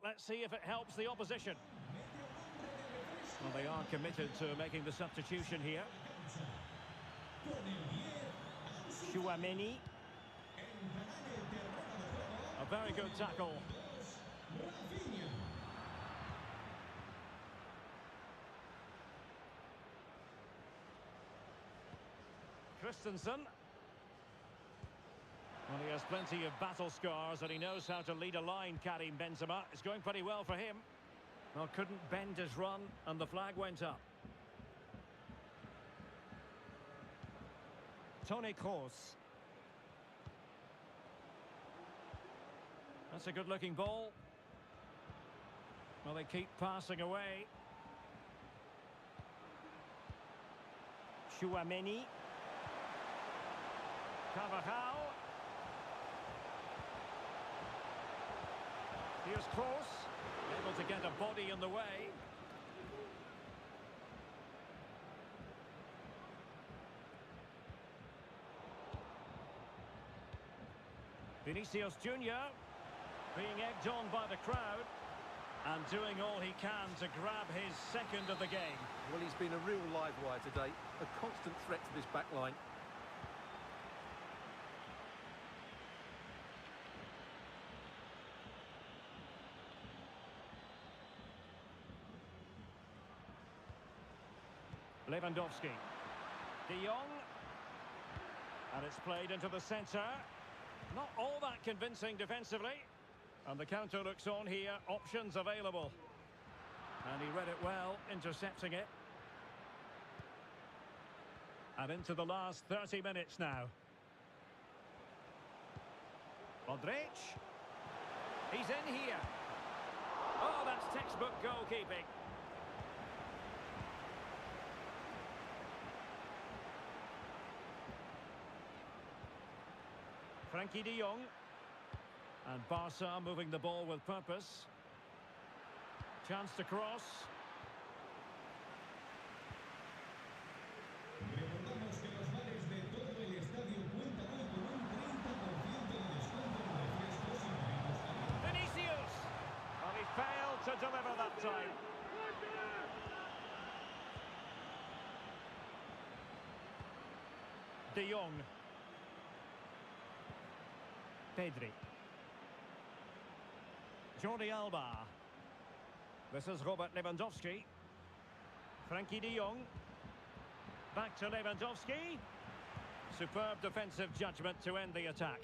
Let's see if it helps the opposition. Well, they are committed to making the substitution here. Chouameni. A very good tackle. Christensen. Well, he has plenty of battle scars and he knows how to lead a line, Karim Benzema. It's going pretty well for him. Well, couldn't bend his run and the flag went up. Toni Kroos. That's a good-looking ball. Well, they keep passing away. Chouameni. Carvajal. Here's Kroos, able to get a body in the way. Vinicius Junior being egged on by the crowd and doing all he can to grab his second of the game. Well, he's been a real live wire today, a constant threat to this back line. Lewandowski. De Jong. And it's played into the centre. Not all that convincing defensively. And the counter looks on here. Options available. And he read it well, intercepting it. And into the last 30 minutes now. Modric. He's in here. Oh, that's textbook goalkeeping. Frankie de Jong. And Barca moving the ball with purpose. Chance to cross. Recordamos que los bares de todo el estadio cuentan hoy con un 30% de descuento en refrescos y bebidas calientes. Vinicius! Well, he failed to deliver that time. De Jong. Pedri. Jordi Alba. This is Robert Lewandowski. Frankie de Jong. Back to Lewandowski. Superb defensive judgment to end the attack.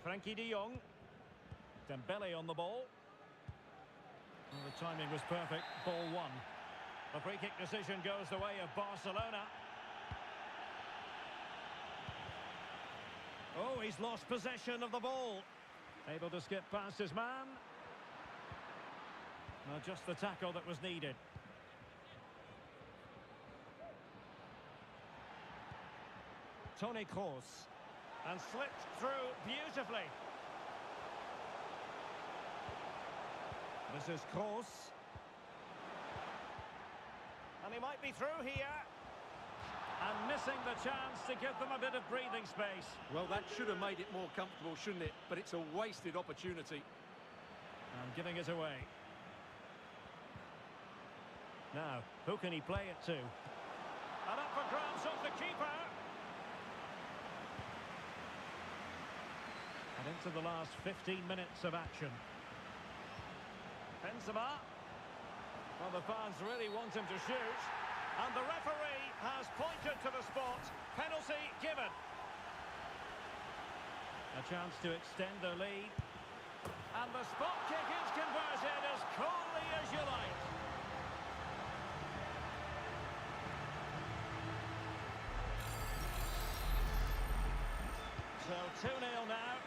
Frankie de Jong. Dembele on the ball. Well, the timing was perfect. Ball one. The free kick decision goes the way of Barcelona. Oh, he's lost possession of the ball. Able to skip past his man. No, just the tackle that was needed. Toni Kroos. And slipped through beautifully. This is Kroos. And he might be through here. And missing the chance to give them a bit of breathing space. Well, that should have made it more comfortable, shouldn't it? But it's a wasted opportunity. And giving it away. Now, who can he play it to? And up for grabs off the keeper. And into the last 15 minutes of action. Benzema. Well, the fans really want him to shoot. And the referee has pointed to the spot. Penalty given. A chance to extend their lead. And the spot kick is converted as coolly as you like. So 2-0 now.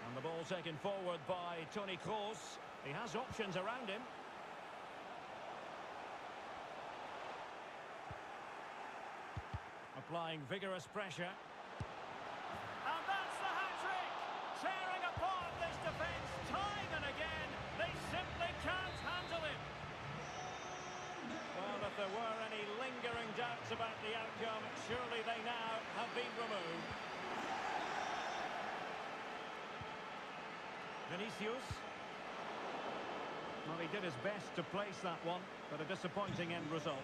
And the ball taken forward by Toni Kroos. He has options around him. Applying vigorous pressure. And that's the hat-trick! Tearing apart this defence time and again. They simply can't handle it. Well, if there were any lingering doubts about the outcome, surely they now have been removed. Vinicius. Well, he did his best to place that one, but a disappointing end result.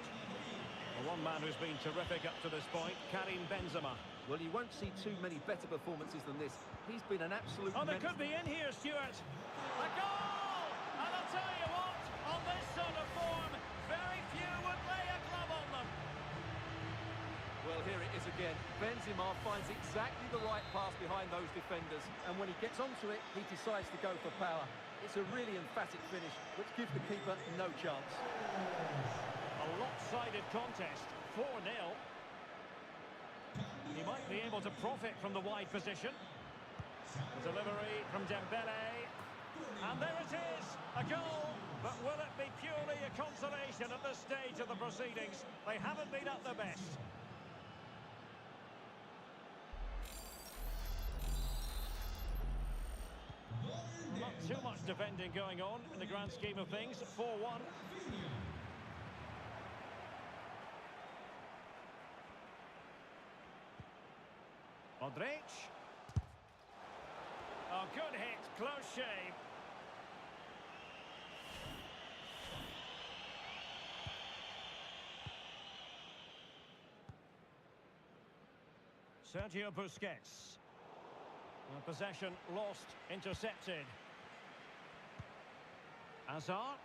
Well, one man who's been terrific up to this point, Karim Benzema. Well, you won't see too many better performances than this. He's been an absolute... Oh, they could be in here, Stuart. A goal! And I'll tell you what, on this sort of form, very few would lay a glove on them. Well, here it is again. Benzema finds exactly the right pass behind those defenders. And when he gets onto it, he decides to go for power. It's a really emphatic finish, which gives the keeper no chance. A lopsided contest, 4-0. He might be able to profit from the wide position. Delivery from Dembele. And there it is, a goal. But will it be purely a consolation at this stage of the proceedings? They haven't been at their best. too much defending going on in the grand scheme of things. 4-1. Modric. Oh, good hit, close shave. Sergio Busquets. Possession lost, intercepted. Hazard.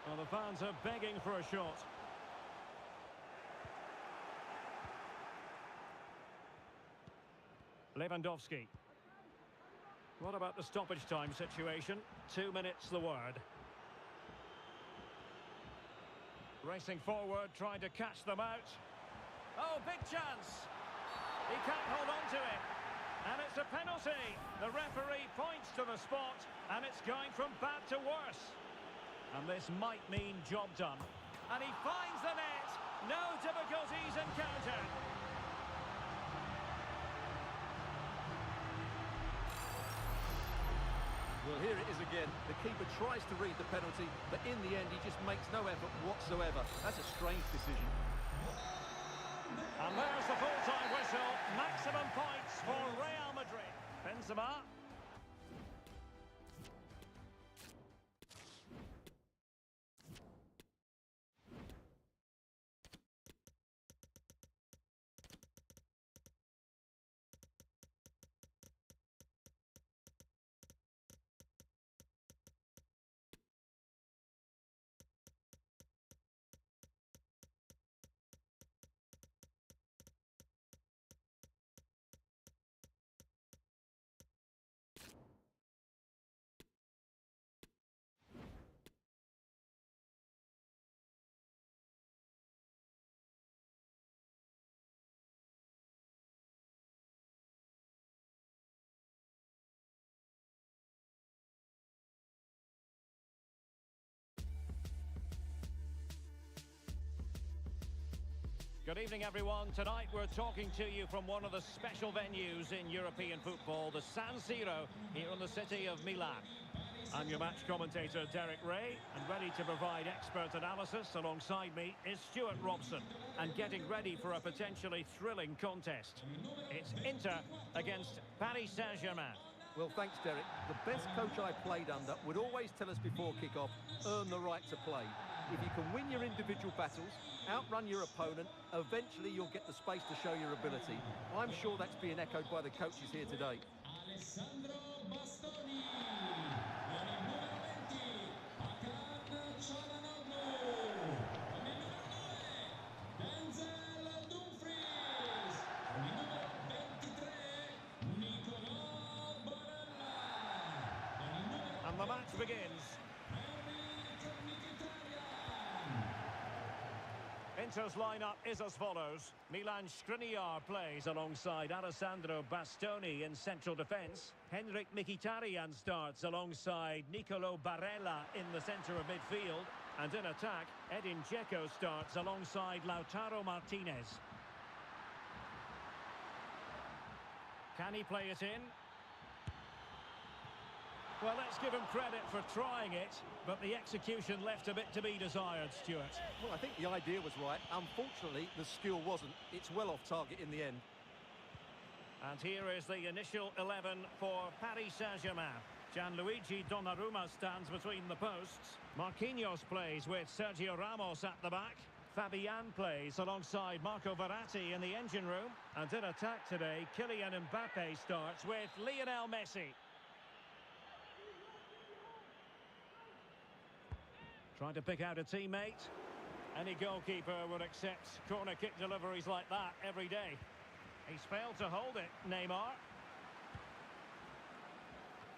Well, the fans are begging for a shot. Lewandowski. What about the stoppage time situation? 2 minutes the word. Racing forward, trying to catch them out. Oh, big chance. He can't hold on to it. And it's a penalty. The referee points to the spot, and it's going from bad to worse. And this might mean job done. And he finds the net. No difficulties encountered. Well, here it is again. The keeper tries to read the penalty, but in the end, he just makes no effort whatsoever. That's a strange decision. And there's the full-time whistle. Maximum points for Real Madrid. Benzema. Good evening, everyone. Tonight we're talking to you from one of the special venues in European football, the San Siro, here in the city of Milan. I'm your match commentator, Derek Ray, and ready to provide expert analysis alongside me is Stuart Robson. And getting ready for a potentially thrilling contest. It's Inter against Paris Saint-Germain. Well, thanks, Derek. The best coach I played under would always tell us before kick-off, earn the right to play. If you can win your individual battles, outrun your opponent, eventually you'll get the space to show your ability. I'm sure that's being echoed by the coaches here today. Alessandro Bastoni, con il numero 20, Hakan Çalhanoğlu, con il numero 9, Denzel Dumfries, con il numero 23, Nicolò Barella, con il numero And the match begins. Inter's lineup is as follows. Milan Skriniar plays alongside Alessandro Bastoni in central defence. Henrik Mkhitaryan starts alongside Nicolo Barella in the centre of midfield. And in attack, Edin Dzeko starts alongside Lautaro Martinez. Can he play it in? Well, let's give him credit for trying it, but the execution left a bit to be desired, Stuart. Well, I think the idea was right. Unfortunately, the skill wasn't. It's well off target in the end. And here is the initial 11 for Paris Saint-Germain. Gianluigi Donnarumma stands between the posts. Marquinhos plays with Sergio Ramos at the back. Fabian plays alongside Marco Verratti in the engine room. And in attack today, Kylian Mbappe starts with Lionel Messi. Trying to pick out a teammate. Any goalkeeper would accept corner kick deliveries like that every day. He's failed to hold it, Neymar.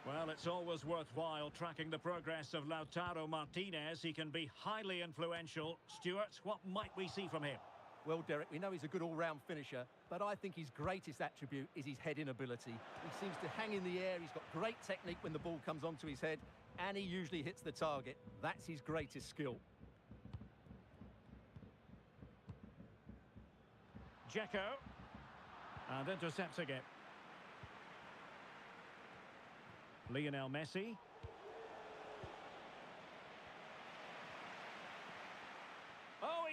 Well, it's always worthwhile tracking the progress of Lautaro Martinez. He can be highly influential. Stuart, what might we see from him? Well, Derek, we know he's a good all-round finisher, but I think his greatest attribute is his heading ability. He seems to hang in the air, he's got great technique when the ball comes onto his head, and he usually hits the target. That's his greatest skill. Dzeko. And intercepts again. Lionel Messi.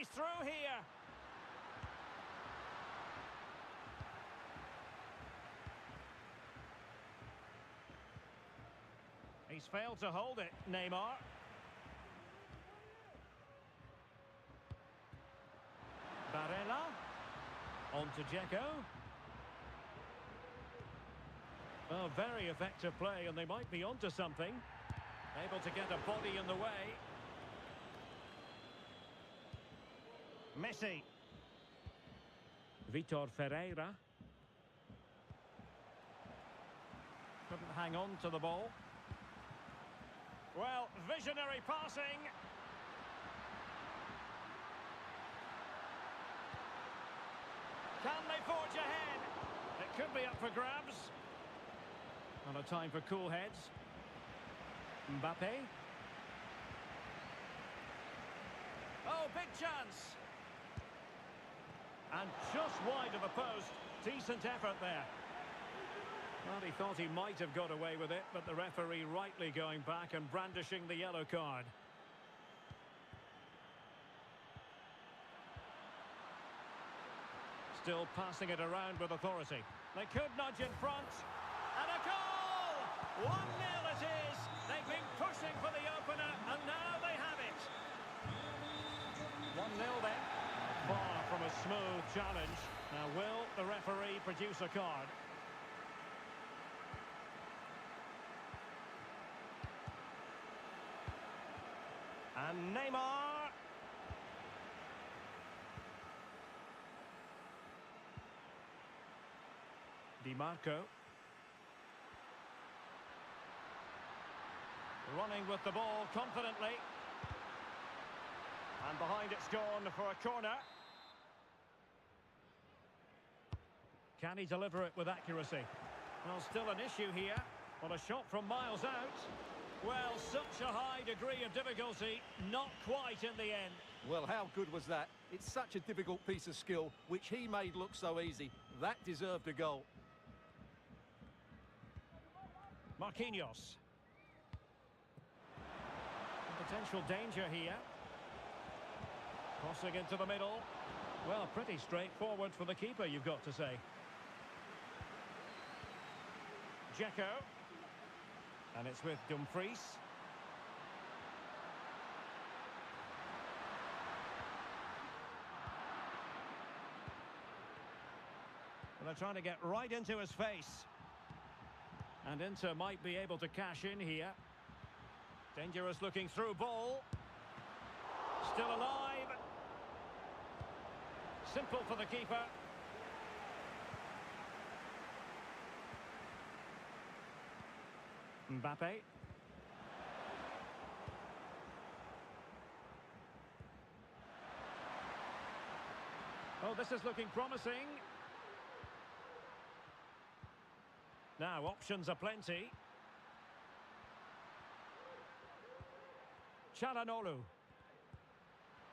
he's through here. He's failed to hold it, Neymar. Barella. On to Dzeko. Oh, very effective play, and they might be onto something. Able to get a body in the way. Messi. Vitor Ferreira. Couldn't hang on to the ball. Well, visionary passing. Can they forge ahead? It could be up for grabs. And a time for cool heads. Mbappe. Oh, big chance. And just wide of the post. Decent effort there. Well, he thought he might have got away with it, but the referee rightly going back and brandishing the yellow card. Still passing it around with authority. They could nudge in front. And a goal! 1-0 it is. They've been pushing for the opener, and now they have it. 1-0 then. Far from a smooth challenge. Now, will the referee produce a card? And Neymar. Di Marco. Running with the ball confidently. And behind it's gone for a corner. Can he deliver it with accuracy? Well, still an issue here. But a shot from miles out. Well, such a high degree of difficulty, not quite in the end. Well, how good was that? It's such a difficult piece of skill, which he made look so easy. That deserved a goal. Marquinhos. Potential danger here. Crossing into the middle. Well, pretty straightforward for the keeper, you've got to say. Dzeko. And it's with Dumfries. Well, they're trying to get right into his face. And Inter might be able to cash in here. Dangerous looking through ball. Still alive. Simple for the keeper. Mbappe. Oh, this is looking promising. Now, options are plenty. Çalhanoğlu.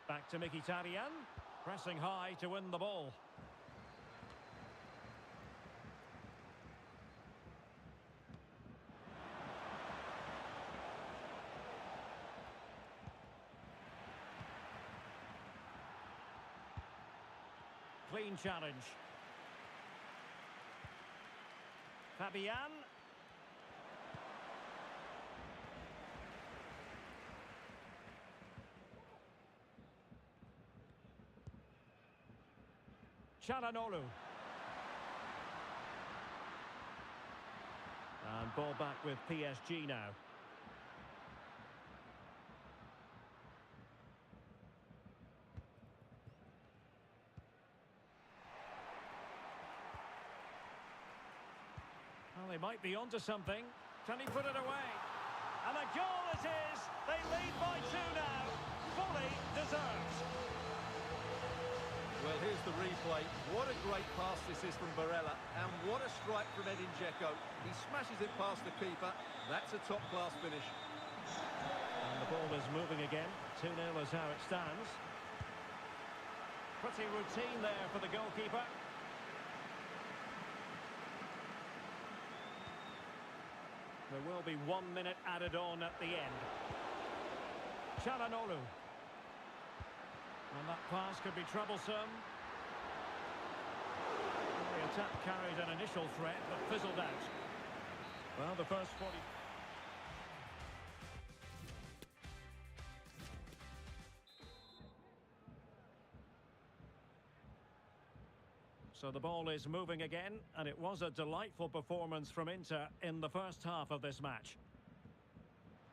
Back to Mkhitaryan. Pressing high to win the ball. Clean challenge. Fabian. Çalhanoğlu. And ball back with PSG now. Well, they might be onto something. Can he put it away? And a goal it is! They lead by 2 now. Fully deserved. Well, here's the replay. What a great pass this is from Barella, and what a strike from Edin Dzeko. He smashes it past the keeper. That's a top-class finish. And the ball is moving again. 2-0 is how it stands. Pretty routine there for the goalkeeper. There will be 1 minute added on at the end. Çalhanoğlu. And that pass could be troublesome. The attack carried an initial threat, but fizzled out. Well, the first 40... So the ball is moving again, and it was a delightful performance from Inter in the first half of this match.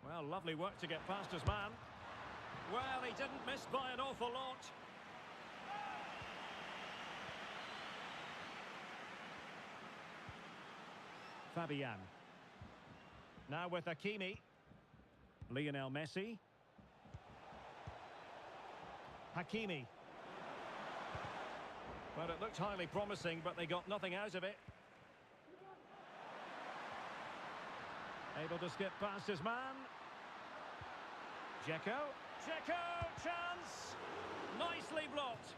Well, lovely work to get past his man. Well, he didn't miss by an awful lot. Fabian. Now with Hakimi. Lionel Messi. Hakimi. Well, it looked highly promising, but they got nothing out of it. Able to skip past his man. Dzeko. Dzeko, chance! Nicely blocked.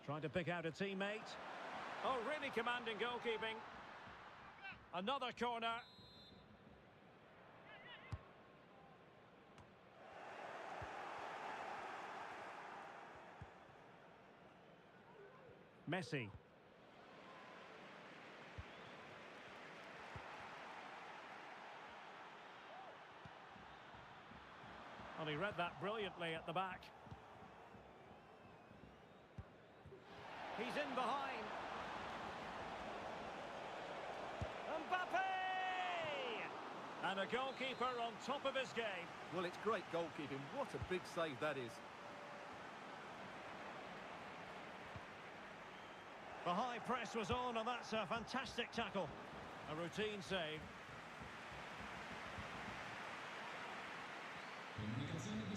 Trying to pick out a teammate. Oh, really commanding goalkeeping. Another corner. Messi. Well, he read that brilliantly at the back. He's in behind. Mbappe! And a goalkeeper on top of his game. Well, it's great goalkeeping. What a big save that is. The high press was on, and that's a fantastic tackle. A routine save.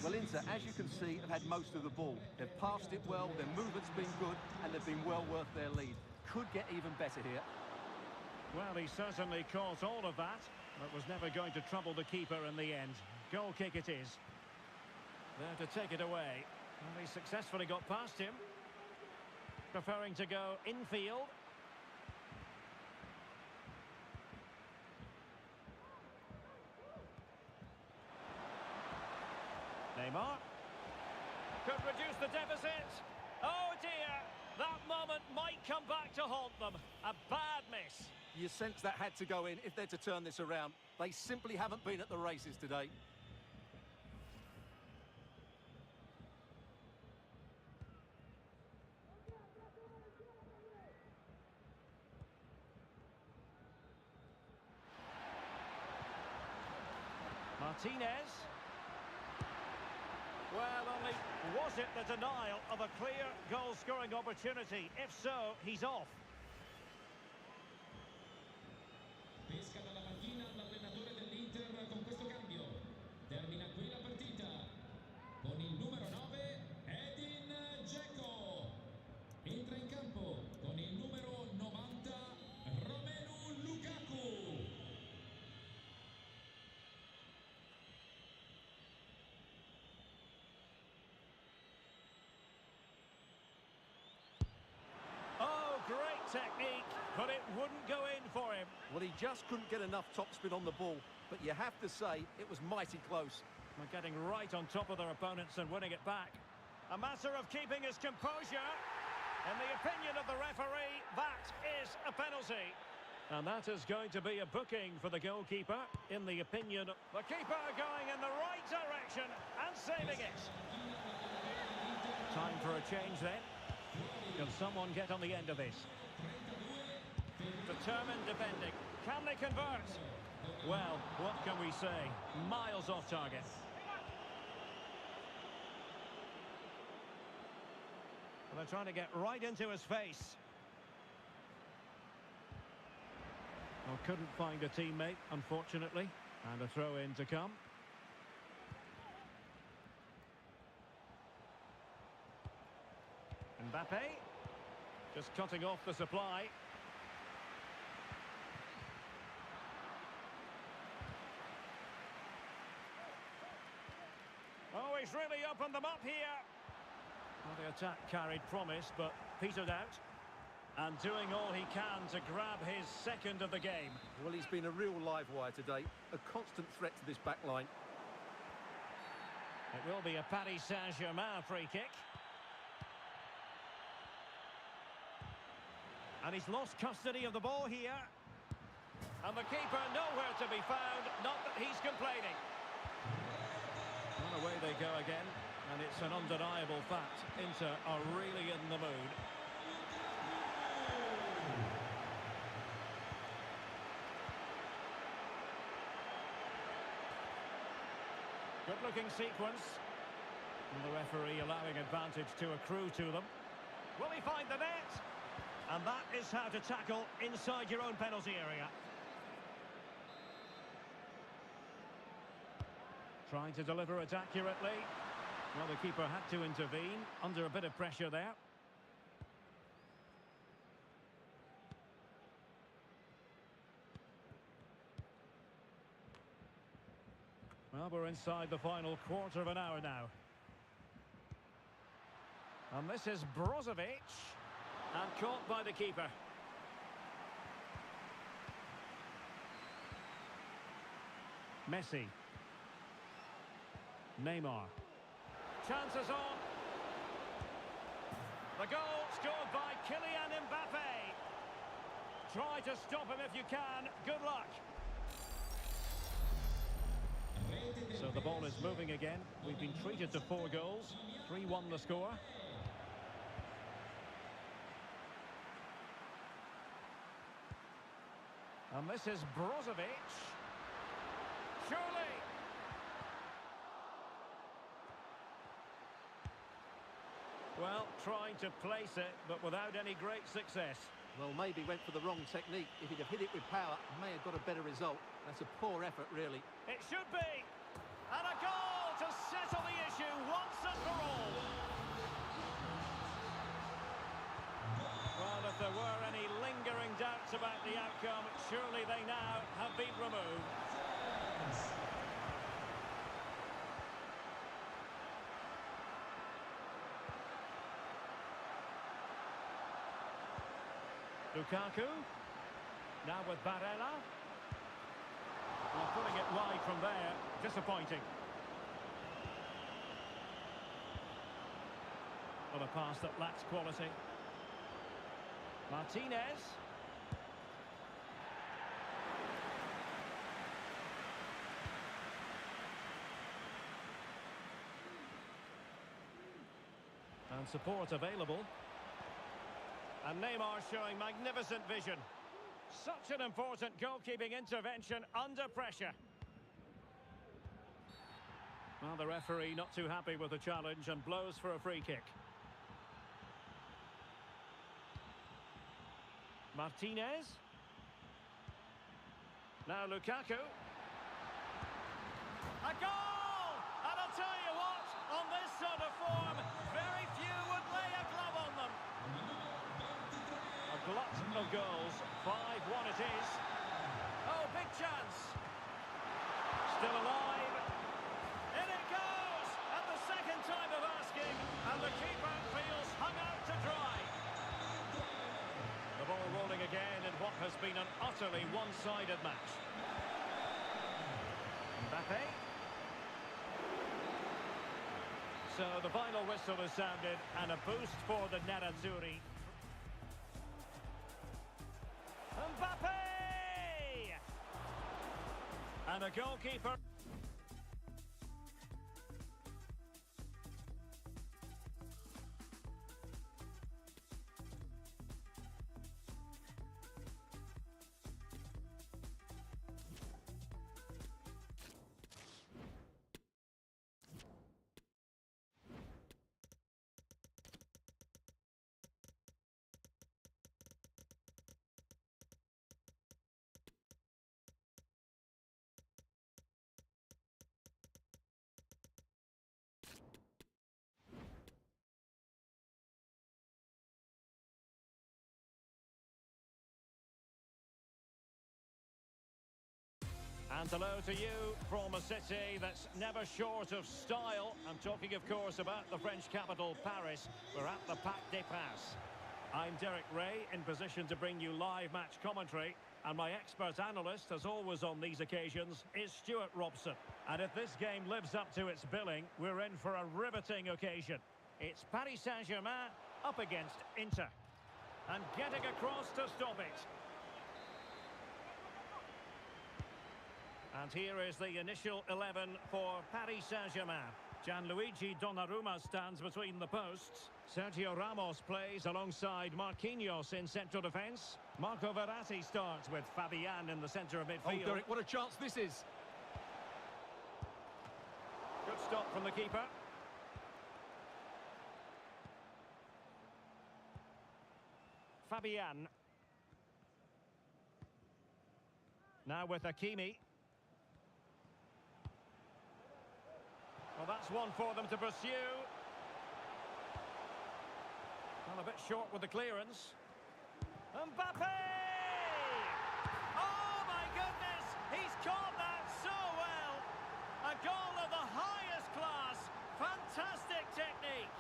Well, Inter, as you can see, have had most of the ball. They've passed it well, their movement's been good, and they've been well worth their lead. Could get even better here. Well, he certainly caught all of that, but was never going to trouble the keeper in the end. Goal kick it is. There to take it away. Well, he successfully got past him. Preferring to go infield. Neymar. Could reduce the deficit. Oh dear, that moment might come back to haunt them. A bad miss. You sense that had to go in if they're to turn this around. They simply haven't been at the races today. Martinez. Well, only was it the denial of a clear goal-scoring opportunity? If so, he's off. Pesca dalla panchina l'allenatore dell'Inter con questo cambio. Termina qui la partita con il numero 9 Edin Dzeko. Entra in campo con il numero 90 Romelu Lukaku. Oh, great technique, but it wouldn't go in for him. Well, he just couldn't get enough topspin on the ball, but you have to say it was mighty close. They're getting right on top of their opponents and winning it back. A matter of keeping his composure. In the opinion of the referee, that is a penalty. And that is going to be a booking for the goalkeeper. In the opinion, the keeper going in the right direction and saving it. Time for a change then. Can someone get on the end of this? Determined defending. Can they convert? Well, what can we say? Miles off target. They're trying to get right into his face. Well, couldn't find a teammate, unfortunately. And a throw-in to come. Mbappe. Just cutting off the supply. Oh, he's really opened them up here. Well, the attack carried promise, but petered out. And doing all he can to grab his second of the game. Well, he's been a real live wire today. A constant threat to this back line. It will be a Paris Saint-Germain free kick. And he's lost custody of the ball here. And the keeper nowhere to be found, not that he's complaining. And away they go again, and it's an undeniable fact. Inter are really in the mood. Good-looking sequence. And the referee allowing advantage to accrue to them. Will he find the net? And that is how to tackle inside your own penalty area. Trying to deliver it accurately. Well, the keeper had to intervene under a bit of pressure there. Well, we're inside the final quarter of an hour now. And this is Brozovic. And caught by the keeper. Messi. Neymar. Chances on. The goal scored by Kylian Mbappe. Try to stop him if you can. Good luck. So the ball is moving again. We've been treated to 4 goals. 3-1 the score. And this is Brozovic. Surely. Well, trying to place it, but without any great success. Well, maybe went for the wrong technique. If he'd have hit it with power, may have got a better result. That's a poor effort, really. It should be. And a goal to settle the issue once and for all. Well, if there were any lingering doubts about the outcome, surely they now have been removed. Lukaku. Now with Barella. Well, putting it wide from there. Disappointing. Well, a pass that lacks quality. Martinez. And support available. And Neymar showing magnificent vision. Such an important goalkeeping intervention under pressure. Well, the referee not too happy with the challenge and blows for a free kick. Martinez. Now Lukaku. A goal! And I'll tell you what, on this sort of form, very few would lay a glove on them. A glut of goals. 5-1 it is. Oh, big chance. Still alive. In it goes! At the second time of asking, and the keeper feels hung out to dry. The ball rolling again in what has been an utterly one-sided match. Mbappe. So the final whistle has sounded, and a boost for the Nerazzurri. Mbappe! And a goalkeeper. And hello to you from a city that's never short of style. I'm talking, of course, about the French capital, Paris. We're at the Parc des Princes. I'm Derek Ray, in position to bring you live match commentary. And my expert analyst, as always on these occasions, is Stuart Robson. And if this game lives up to its billing, we're in for a riveting occasion. It's Paris Saint-Germain up against Inter. And getting across to stop it. And here is the initial 11 for Paris Saint-Germain. Gianluigi Donnarumma stands between the posts. Sergio Ramos plays alongside Marquinhos in central defence. Marco Verratti starts with Fabian in the centre of midfield. Oh, Derek, what a chance this is. Good stop from the keeper. Fabian. Now with Hakimi. Well, that's one for them to pursue. Well, a bit short with the clearance. Mbappe! Oh, my goodness! He's caught that so well! A goal of the highest class. Fantastic technique.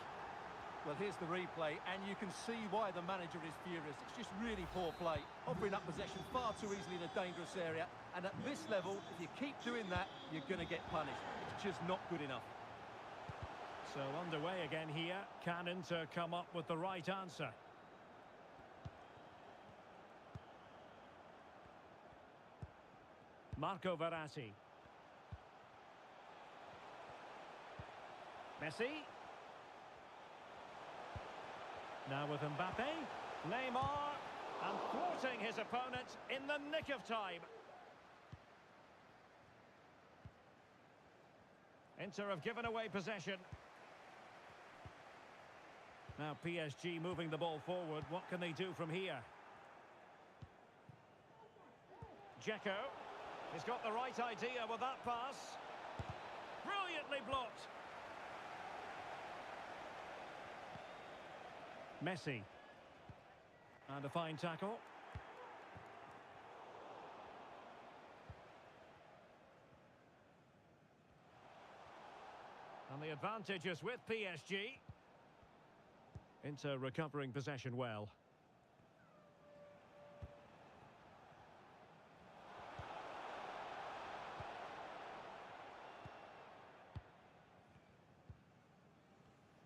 Well, here's the replay, and you can see why the manager is furious. It's just really poor play, offering up possession far too easily in a dangerous area. And at this level, if you keep doing that, you're going to get punished. It's just not good enough. So underway again here. Can Inter come up with the right answer? Marco Verratti. Messi. Now with Mbappe. Neymar. And thwarting his opponent in the nick of time. Inter have given away possession. Now PSG moving the ball forward. What can they do from here? Dzeko. He's got the right idea with that pass. Brilliantly blocked. Messi. And a fine tackle. And the advantage is with PSG. Inter recovering possession well.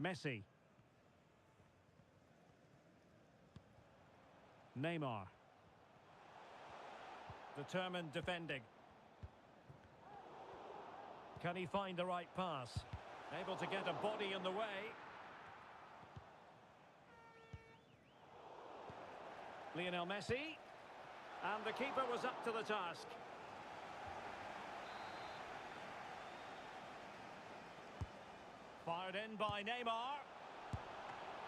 Messi. Neymar. Determined defending. Can he find the right pass? Able to get a body in the way. Lionel Messi. And the keeper was up to the task. Fired in by Neymar.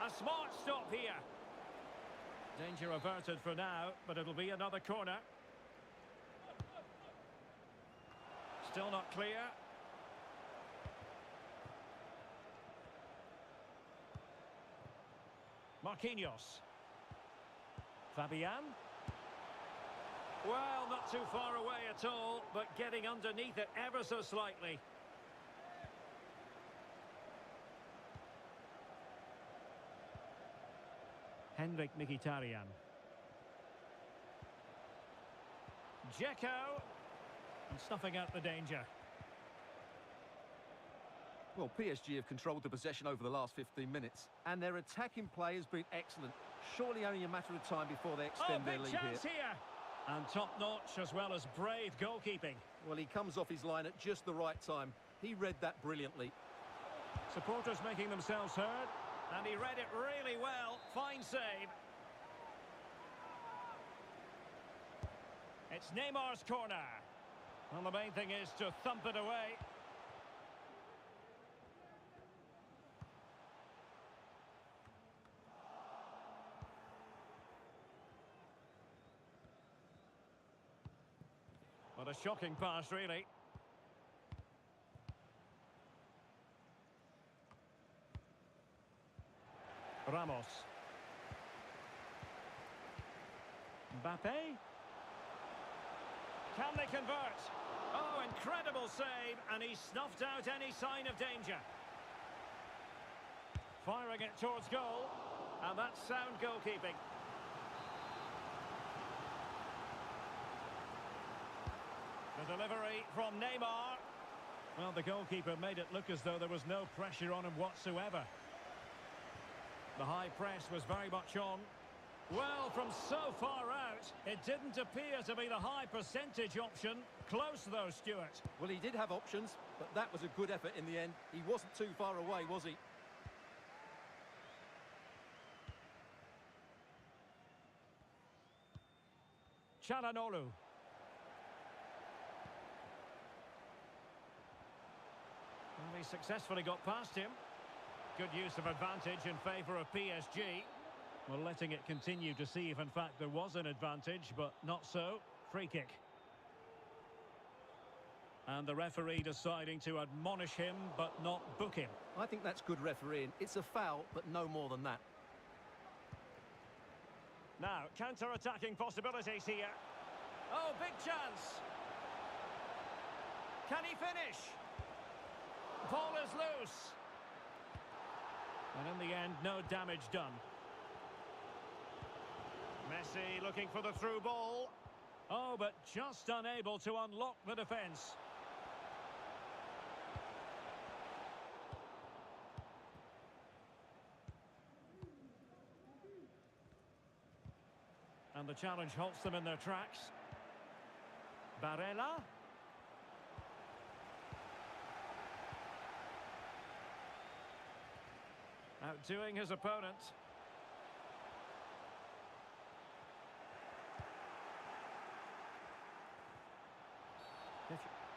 A smart stop here. Danger averted for now, but it'll be another corner. Still not clear. Marquinhos. Fabian. Well, not too far away at all, but getting underneath it ever so slightly. Henrik Mkhitaryan. Dzeko. And snuffing out the danger. Well, PSG have controlled the possession over the last 15 minutes, and their attacking play has been excellent. Surely only a matter of time before they extend their lead big chance here. And top-notch as well as brave goalkeeping. Well, he comes off his line at just the right time. He read that brilliantly. Supporters making themselves heard, and he read it really well. Fine save. It's Neymar's corner. Well, the main thing is to thump it away. What a shocking pass, really. Ramos. Mbappe. Can they convert? Oh, incredible save, and he snuffed out any sign of danger. Firing it towards goal, And that's sound goalkeeping. The delivery from Neymar. Well, the goalkeeper made it look as though there was no pressure on him whatsoever. The high press was very much on. Well, from so far out, it didn't appear to be the high percentage option. Close though, Stuart. Well, he did have options, but that was a good effort in the end. He wasn't too far away, was he? Çalhanoğlu. Well, he successfully got past him. Good use of advantage in favour of PSG. Well, letting it continue to see if in fact there was an advantage, but not so. Free kick. And the referee deciding to admonish him but not book him. I think that's good refereeing. It's a foul, but no more than that. Now, counter-attacking possibilities here. Oh, big chance. Can he finish? Ball is loose. And in the end, no damage done. Messi looking for the through ball. Oh, but just unable to unlock the defence. And the challenge halts them in their tracks. Barella. Outdoing his opponent.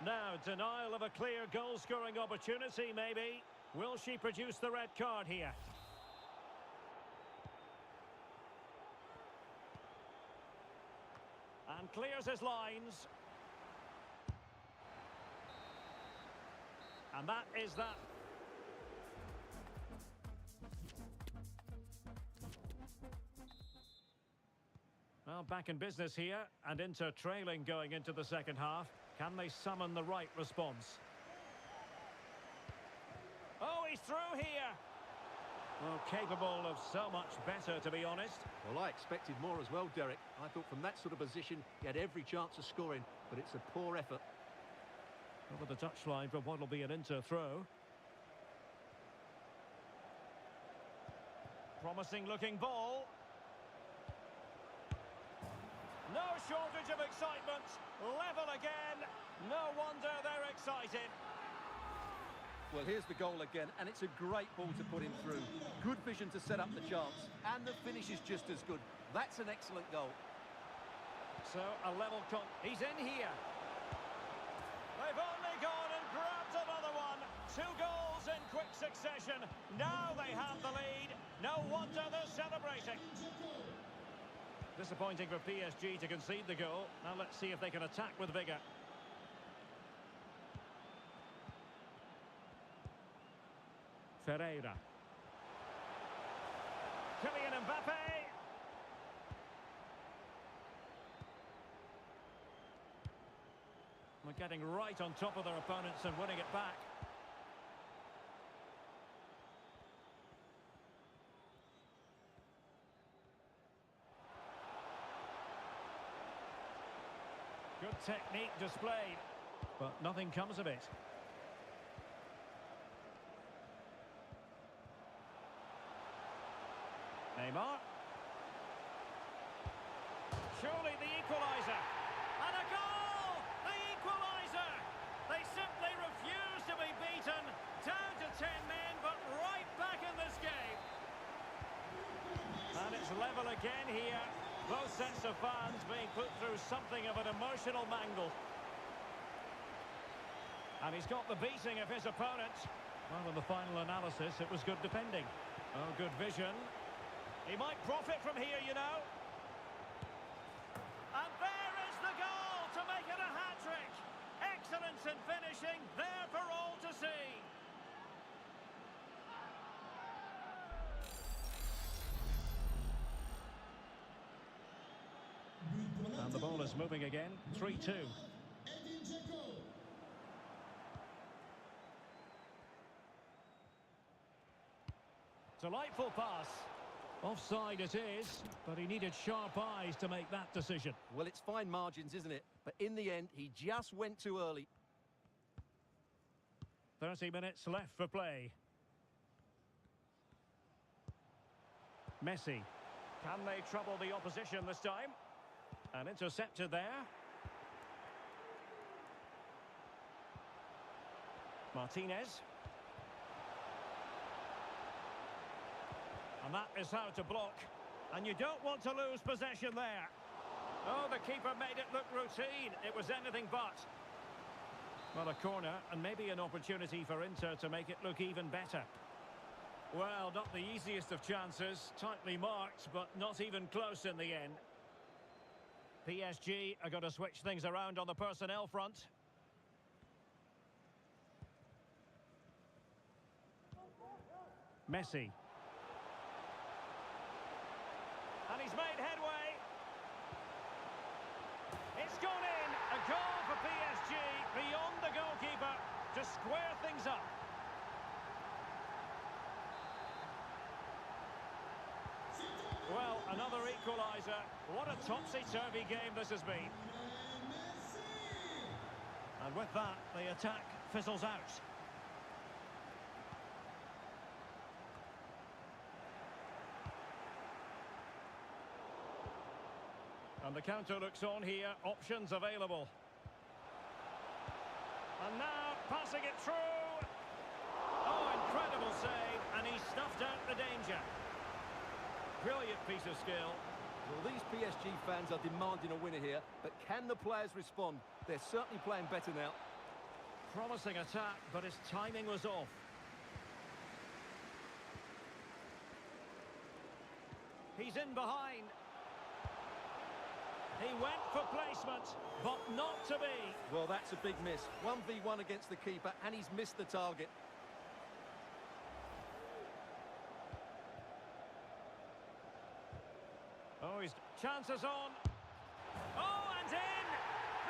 Now, denial of a clear goal-scoring opportunity, maybe. Will she produce the red card here? And clears his lines. And that is that. Well, back in business here, and Inter trailing going into the second half. Can they summon the right response? Oh, he's through here. Well, capable of so much better, to be honest. Well, I expected more as well, Derek. I thought from that sort of position, he had every chance of scoring, but it's a poor effort. Over the touchline for what will be an Inter throw. Promising looking ball. No shortage of excitement. Level again. No wonder they're excited. Well, here's the goal again, and it's a great ball to put him through. Good vision to set up the chance, and the finish is just as good. That's an excellent goal. So, a level he's in here. They've only gone and grabbed another one. 2 goals in quick succession. Now they have the lead. No wonder they're celebrating. Disappointing for PSG to concede the goal. Now let's see if they can attack with vigour. Ferreira. Kylian Mbappe. We're getting right on top of their opponents and winning it back. Good technique displayed, but nothing comes of it. Neymar. Surely the equaliser. And a goal! The equaliser! They simply refuse to be beaten. Down to 10 men, but right back in this game. And it's level again here. Both sets of fans being put through something of an emotional mangle. And he's got the beating of his opponent. Well, in the final analysis, it was good defending. Oh, good vision. He might profit from here, you know. And there is the goal to make it a hat-trick. Excellence in finishing, there for all to see. And the ball is moving again, 3-2. Delightful pass. Offside it is, but he needed sharp eyes to make that decision. Well, it's fine margins, isn't it? But in the end, he just went too early. 30 minutes left for play. Messi. Can they trouble the opposition this time? And intercepted there. Martinez. And that is how to block. And you don't want to lose possession there. Oh, the keeper made it look routine. It was anything but. Well, a corner and maybe an opportunity for Inter to make it look even better. Well, not the easiest of chances. Tightly marked, but not even close in the end. PSG are going to switch things around on the personnel front. Messi. And he's made headway. It's gone in. A goal for PSG beyond the goalkeeper to square things up. Well, another equaliser. What a topsy-turvy game this has been. And with that, the attack fizzles out. And the counter looks on here. Options available. And now, passing it through. Oh, incredible save. And he stuffed out the danger. Brilliant piece of skill. Well, these PSG fans are demanding a winner here, but can the players respond? They're certainly playing better now. Promising attack, but his timing was off. He's in behind. He went for placement, but not to be. Well, that's a big miss. 1v1 against the keeper, and he's missed the target. Oh, his chances on. Oh, and in!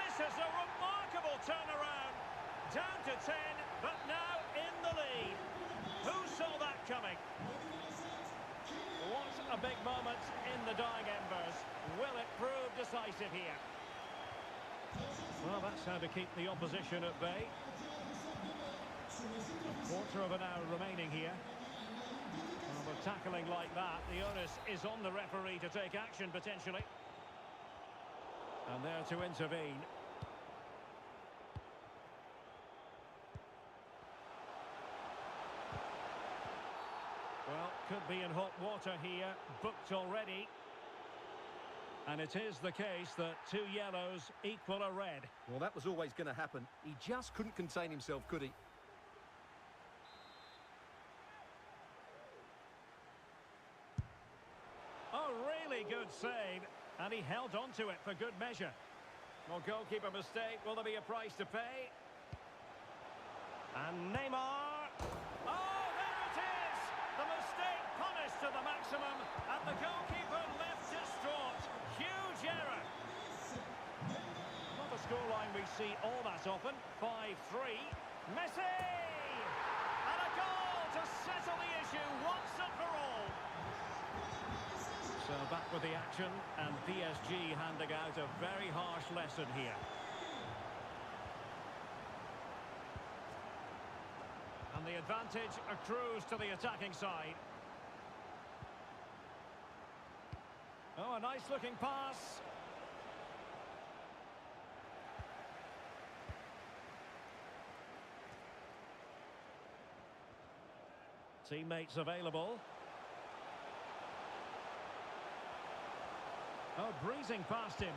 This is a remarkable turnaround. Down to 10, but now in the lead. Who saw that coming? What a big moment in the dying embers. Will it prove decisive here? Well, that's how to keep the opposition at bay. A quarter of an hour remaining here. Well, with tackling like that, the onus is on the referee to take action potentially. And there to intervene. Well, could be in hot water here, booked already. And it is the case that 2 yellows equal a red. Well, that was always going to happen. He just couldn't contain himself, could he? Oh, really good save. And he held on to it for good measure. Well, goalkeeper mistake. Will there be a price to pay? And Neymar. Oh, there it is! The mistake punished to the maximum. And the goalkeeper left distraught. Huge error. Not a scoreline we see all that often. 5-3. Messi! And a goal to settle the issue once and for all. So back with the action, and PSG handing out a very harsh lesson here. And the advantage accrues to the attacking side. Oh, a nice looking pass. Teammates available. Oh, breezing past him.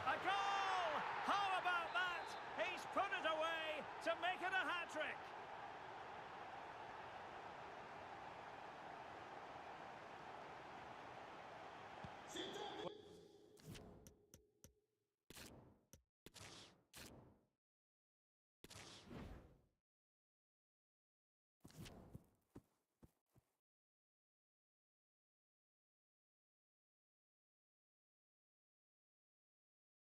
A goal! How about that? He's put it away to make it a hat-trick.